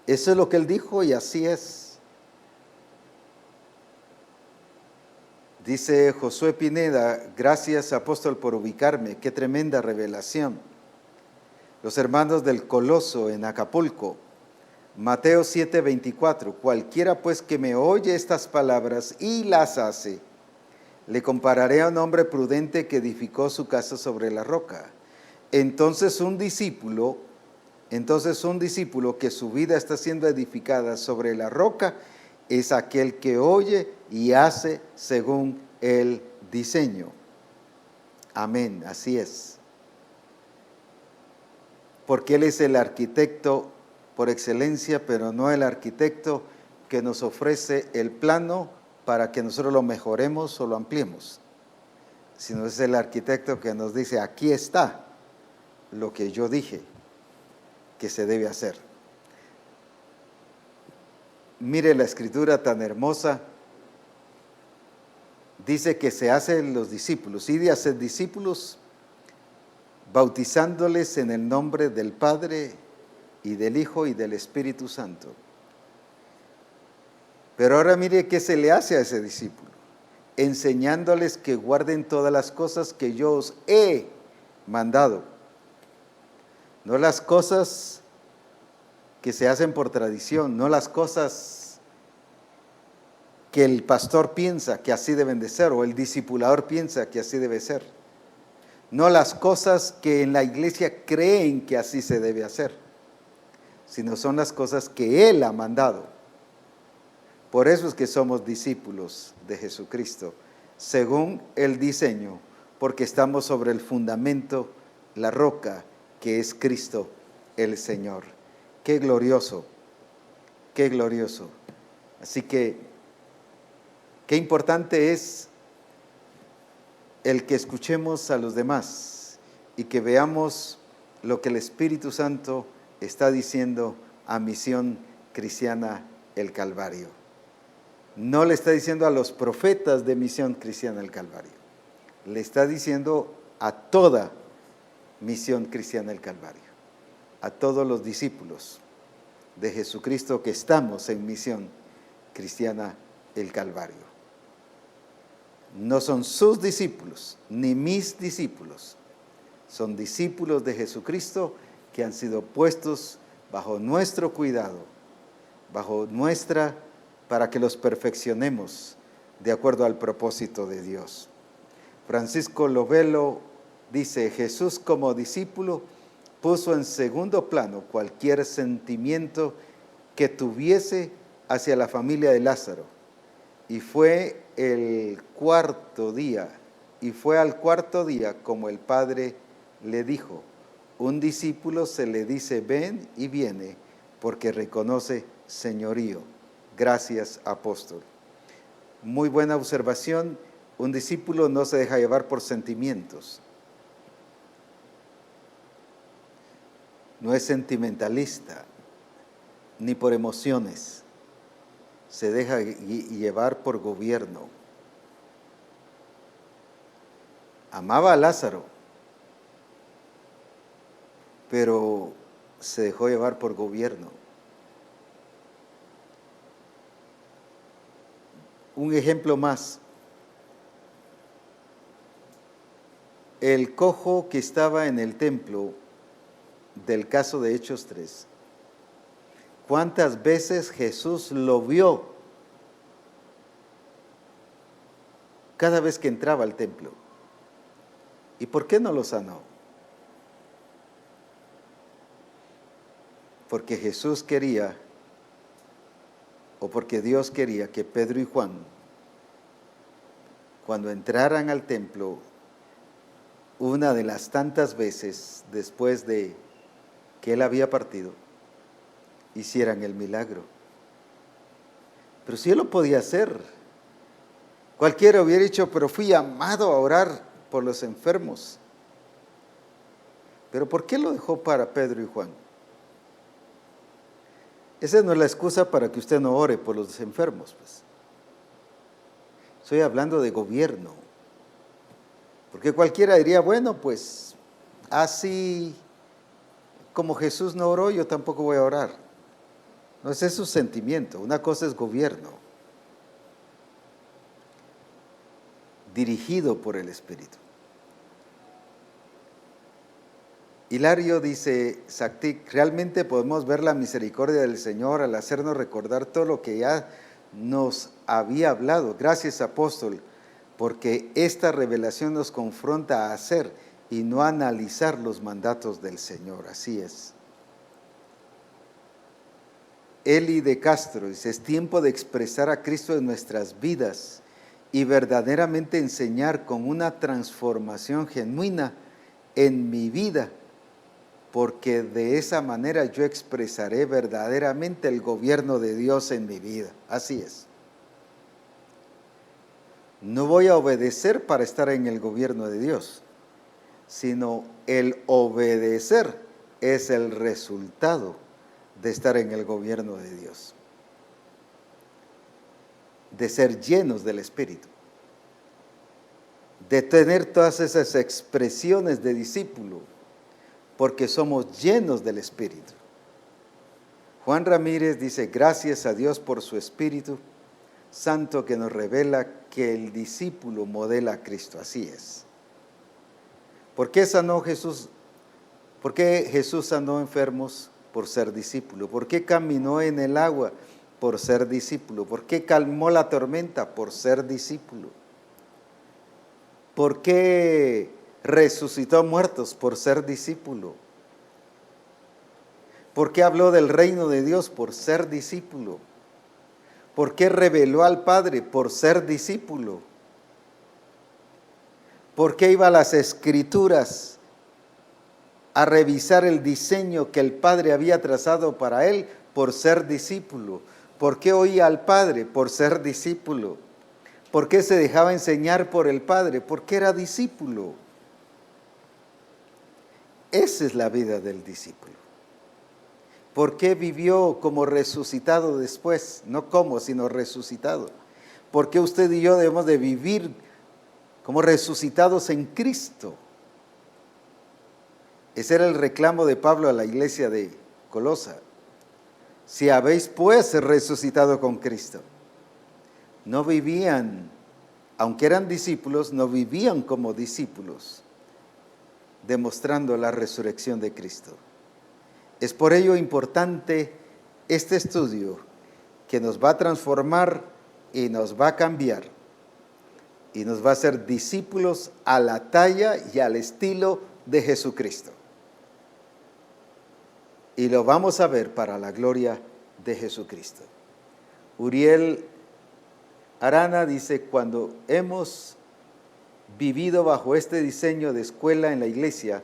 S1: Eso es lo que Él dijo y así es. Dice Josué Pineda: gracias, apóstol, por ubicarme. Qué tremenda revelación. Los hermanos del Coloso en Acapulco. Mateo 7:24. Cualquiera pues que me oye estas palabras y las hace, le compararé a un hombre prudente que edificó su casa sobre la roca. Entonces un discípulo que su vida está siendo edificada sobre la roca es aquel que oye y hace según el diseño. Amén, así es. Porque Él es el arquitecto por excelencia, pero no el arquitecto que nos ofrece el plano para que nosotros lo mejoremos o lo ampliemos, sino es el arquitecto que nos dice: aquí está lo que yo dije que se debe hacer. Mire la escritura tan hermosa. Dice que se hacen los discípulos, y de hacer discípulos bautizándoles en el nombre del Padre y del Hijo y del Espíritu Santo. Pero ahora mire qué se le hace a ese discípulo, enseñándoles que guarden todas las cosas que yo os he mandado. No las cosas que se hacen por tradición, no las cosas que el pastor piensa que así deben de ser o el discipulador piensa que así debe ser. No las cosas que en la iglesia creen que así se debe hacer, sino son las cosas que Él ha mandado. Por eso es que somos discípulos de Jesucristo, según el diseño, porque estamos sobre el fundamento, la roca, que es Cristo el Señor. Qué glorioso, qué glorioso. Así que, qué importante es el que escuchemos a los demás y que veamos lo que el Espíritu Santo está diciendo a Misión Cristiana el Calvario. No le está diciendo a los profetas de Misión Cristiana el Calvario, le está diciendo a toda Misión Cristiana el Calvario, a todos los discípulos de Jesucristo que estamos en Misión Cristiana el Calvario. No son sus discípulos, ni mis discípulos, son discípulos de Jesucristo que han sido puestos bajo nuestro cuidado, bajo nuestra, para que los perfeccionemos de acuerdo al propósito de Dios. Francisco Lovelo dice, Jesús como discípulo puso en segundo plano cualquier sentimiento que tuviese hacia la familia de Lázaro. Y fue al cuarto día como el Padre le dijo, un discípulo se le dice ven y viene porque reconoce señorío. Gracias, apóstol. Muy buena observación, un discípulo no se deja llevar por sentimientos. No es sentimentalista, ni por emociones. Se deja llevar por gobierno. Amaba a Lázaro, pero se dejó llevar por gobierno. Un ejemplo más. El cojo que estaba en el templo del caso de Hechos 3. ¿Cuántas veces Jesús lo vio? Cada vez que entraba al templo. ¿Y por qué no lo sanó? Porque Jesús quería, o porque Dios quería que Pedro y Juan, cuando entraran al templo, una de las tantas veces después de que Él había partido, hicieran el milagro. Pero si Él lo podía hacer, cualquiera hubiera dicho, pero fui llamado a orar por los enfermos. Pero ¿por qué lo dejó para Pedro y Juan? Esa no es la excusa para que usted no ore por los enfermos, pues. Estoy hablando de gobierno. Porque cualquiera diría, bueno, pues así como Jesús no oró, yo tampoco voy a orar. No, ese es su sentimiento. Una cosa es gobierno, dirigido por el Espíritu. Hilario dice, Sactic, realmente podemos ver la misericordia del Señor al hacernos recordar todo lo que ya nos había hablado. Gracias, apóstol, porque esta revelación nos confronta a hacer y no a analizar los mandatos del Señor. Así es. Eli de Castro dice, es tiempo de expresar a Cristo en nuestras vidas y verdaderamente enseñar con una transformación genuina en mi vida, porque de esa manera yo expresaré verdaderamente el gobierno de Dios en mi vida. Así es. No voy a obedecer para estar en el gobierno de Dios, sino el obedecer es el resultado de estar en el gobierno de Dios, de ser llenos del Espíritu, de tener todas esas expresiones de discípulo porque somos llenos del Espíritu. Juan Ramírez dice, gracias a Dios por su Espíritu Santo que nos revela que el discípulo modela a Cristo. Así es. ¿Por qué sanó Jesús? ¿Por qué Jesús sanó enfermos? Por ser discípulo. ¿Por qué caminó en el agua? Por ser discípulo. ¿Por qué calmó la tormenta? Por ser discípulo. ¿Por qué resucitó muertos? Por ser discípulo. ¿Por qué habló del reino de Dios? Por ser discípulo. ¿Por qué reveló al Padre? Por ser discípulo. ¿Por qué iba a las Escrituras a revisar el diseño que el Padre había trazado para él? Por ser discípulo. ¿Por qué oía al Padre? Por ser discípulo. ¿Por qué se dejaba enseñar por el Padre? Porque era discípulo. Esa es la vida del discípulo. ¿Por qué vivió como resucitado después? No como, sino resucitado. ¿Por qué usted y yo debemos de vivir como resucitados en Cristo? Ese era el reclamo de Pablo a la iglesia de Colosa. Si habéis pues resucitado con Cristo. No vivían, aunque eran discípulos, no vivían como discípulos, demostrando la resurrección de Cristo. Es por ello importante este estudio que nos va a transformar y nos va a cambiar y nos va a hacer discípulos a la talla y al estilo de Jesucristo. Y lo vamos a ver para la gloria de Jesucristo. Uriel Arana dice, cuando hemos vivido bajo este diseño de escuela en la iglesia,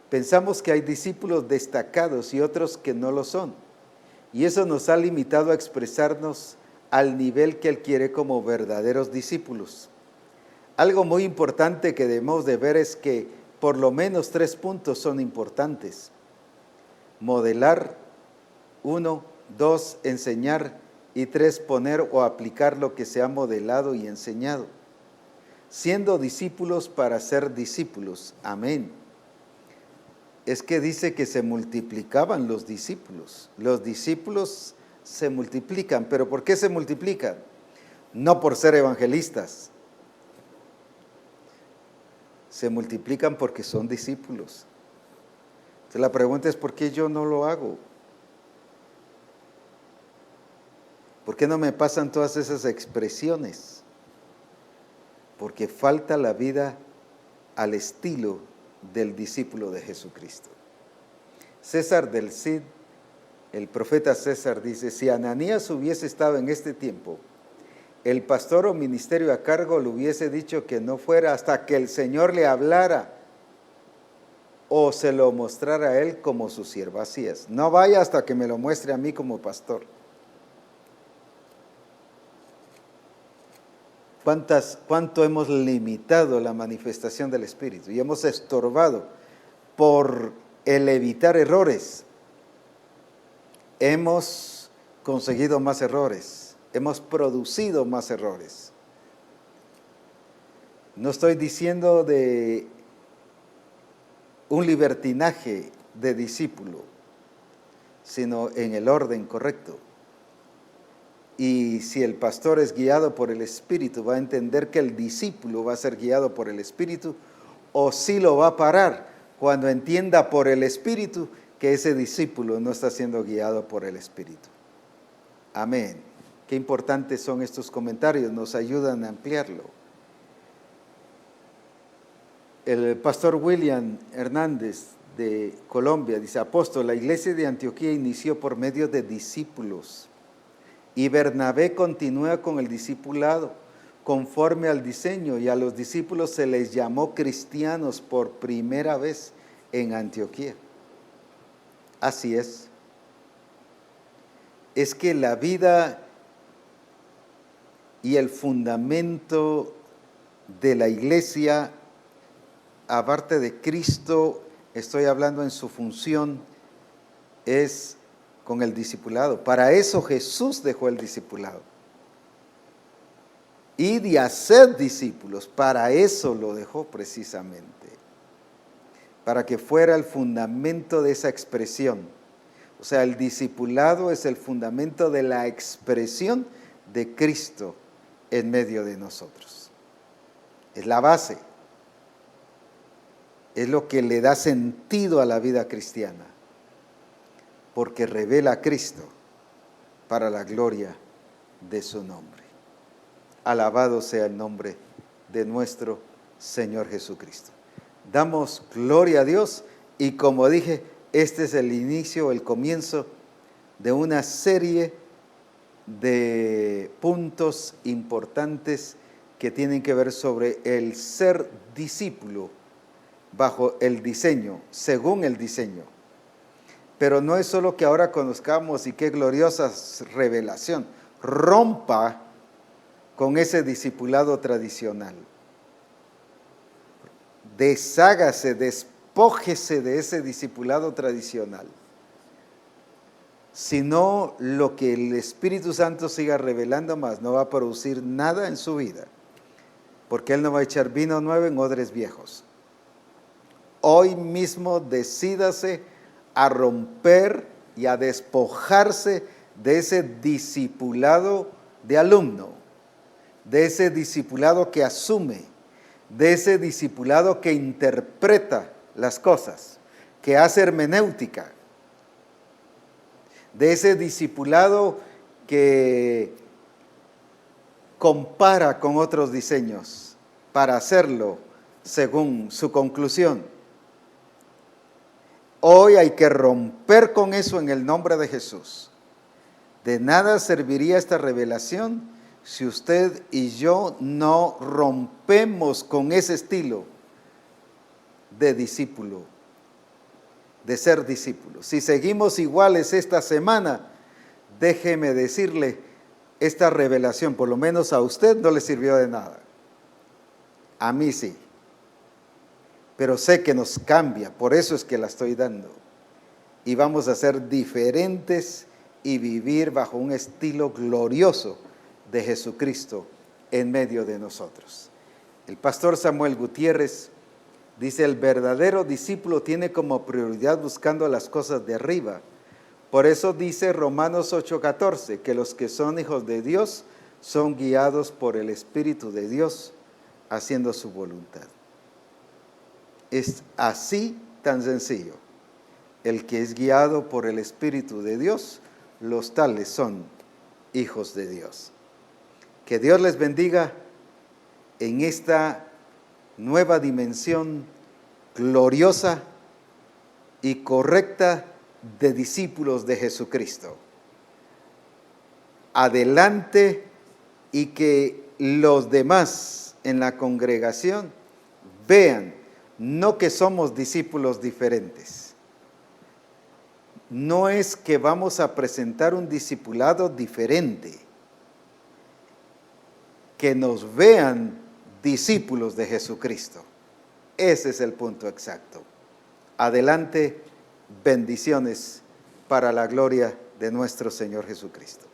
S1: pensamos que hay discípulos destacados y otros que no lo son. Y eso nos ha limitado a expresarnos al nivel que Él quiere como verdaderos discípulos. Algo muy importante que debemos de ver es que por lo menos 3 puntos son importantes. Modelar, 1, 2, enseñar y 3, poner o aplicar lo que se ha modelado y enseñado. Siendo discípulos para ser discípulos. Amén. Es que dice que se multiplicaban los discípulos. Los discípulos se multiplican. ¿Pero por qué se multiplican? No por ser evangelistas. Se multiplican porque son discípulos. Entonces la pregunta es, ¿por qué yo no lo hago? ¿Por qué no me pasan todas esas expresiones? Porque falta la vida al estilo del discípulo de Jesucristo. César del Cid, el profeta César dice, si Ananías hubiese estado en este tiempo, el pastor o ministerio a cargo le hubiese dicho que no fuera hasta que el Señor le hablara o se lo mostrara a él como su siervo. Así es, no vaya hasta que me lo muestre a mí como pastor. ¿Cuánto hemos limitado la manifestación del Espíritu y hemos estorbado por el evitar errores? Hemos conseguido más errores, hemos producido más errores. No estoy diciendo de un libertinaje de discípulo, sino en el orden correcto. Y si el pastor es guiado por el Espíritu, va a entender que el discípulo va a ser guiado por el Espíritu, o si lo va a parar cuando entienda por el Espíritu que ese discípulo no está siendo guiado por el Espíritu. Amén. Qué importantes son estos comentarios, nos ayudan a ampliarlo. El pastor William Hernández de Colombia dice, apóstol, la iglesia de Antioquía inició por medio de discípulos. Y Bernabé continúa con el discipulado, conforme al diseño, y a los discípulos se les llamó cristianos por primera vez en Antioquía. Así es. Es que la vida y el fundamento de la iglesia, aparte de Cristo, estoy hablando en su función, es con el discipulado. Para eso Jesús dejó el discipulado. Y de hacer discípulos, para eso lo dejó precisamente. para que fuera el fundamento de esa expresión. O sea, el discipulado es el fundamento de la expresión de Cristo en medio de nosotros. Es la base. Es lo que le da sentido a la vida cristiana, porque revela a Cristo para la gloria de su nombre. Alabado sea el nombre de nuestro Señor Jesucristo. Damos gloria a Dios y como dije, este es el inicio, el comienzo de una serie de puntos importantes que tienen que ver sobre el ser discípulo bajo el diseño, según el diseño. Pero no es solo que ahora conozcamos y qué gloriosa revelación, rompa con ese discipulado tradicional. Deshágase, despójese de ese discipulado tradicional. Sino lo que el Espíritu Santo siga revelando más, no va a producir nada en su vida, porque Él no va a echar vino nuevo en odres viejos. Hoy mismo decídase a romper y a despojarse de ese discipulado de alumno, de ese discipulado que asume, de ese discipulado que interpreta las cosas, que hace hermenéutica, de ese discipulado que compara con otros diseños para hacerlo según su conclusión. Hoy hay que romper con eso en el nombre de Jesús. De nada serviría esta revelación si usted y yo no rompemos con ese estilo de discípulo, de ser discípulo. Si seguimos iguales esta semana, déjeme decirle, esta revelación, por lo menos a usted, no le sirvió de nada. A mí sí. Pero sé que nos cambia, por eso es que la estoy dando. Y vamos a ser diferentes y vivir bajo un estilo glorioso de Jesucristo en medio de nosotros. El pastor Samuel Gutiérrez dice, el verdadero discípulo tiene como prioridad buscando las cosas de arriba. Por eso dice Romanos 8:14, que los que son hijos de Dios son guiados por el Espíritu de Dios, haciendo su voluntad. Es así tan sencillo. El que es guiado por el Espíritu de Dios, los tales son hijos de Dios. Que Dios les bendiga en esta nueva dimensión gloriosa y correcta de discípulos de Jesucristo. Adelante y que los demás en la congregación vean, no que somos discípulos diferentes. No es que vamos a presentar un discipulado diferente. Que nos vean discípulos de Jesucristo. Ese es el punto exacto. Adelante, bendiciones para la gloria de nuestro Señor Jesucristo.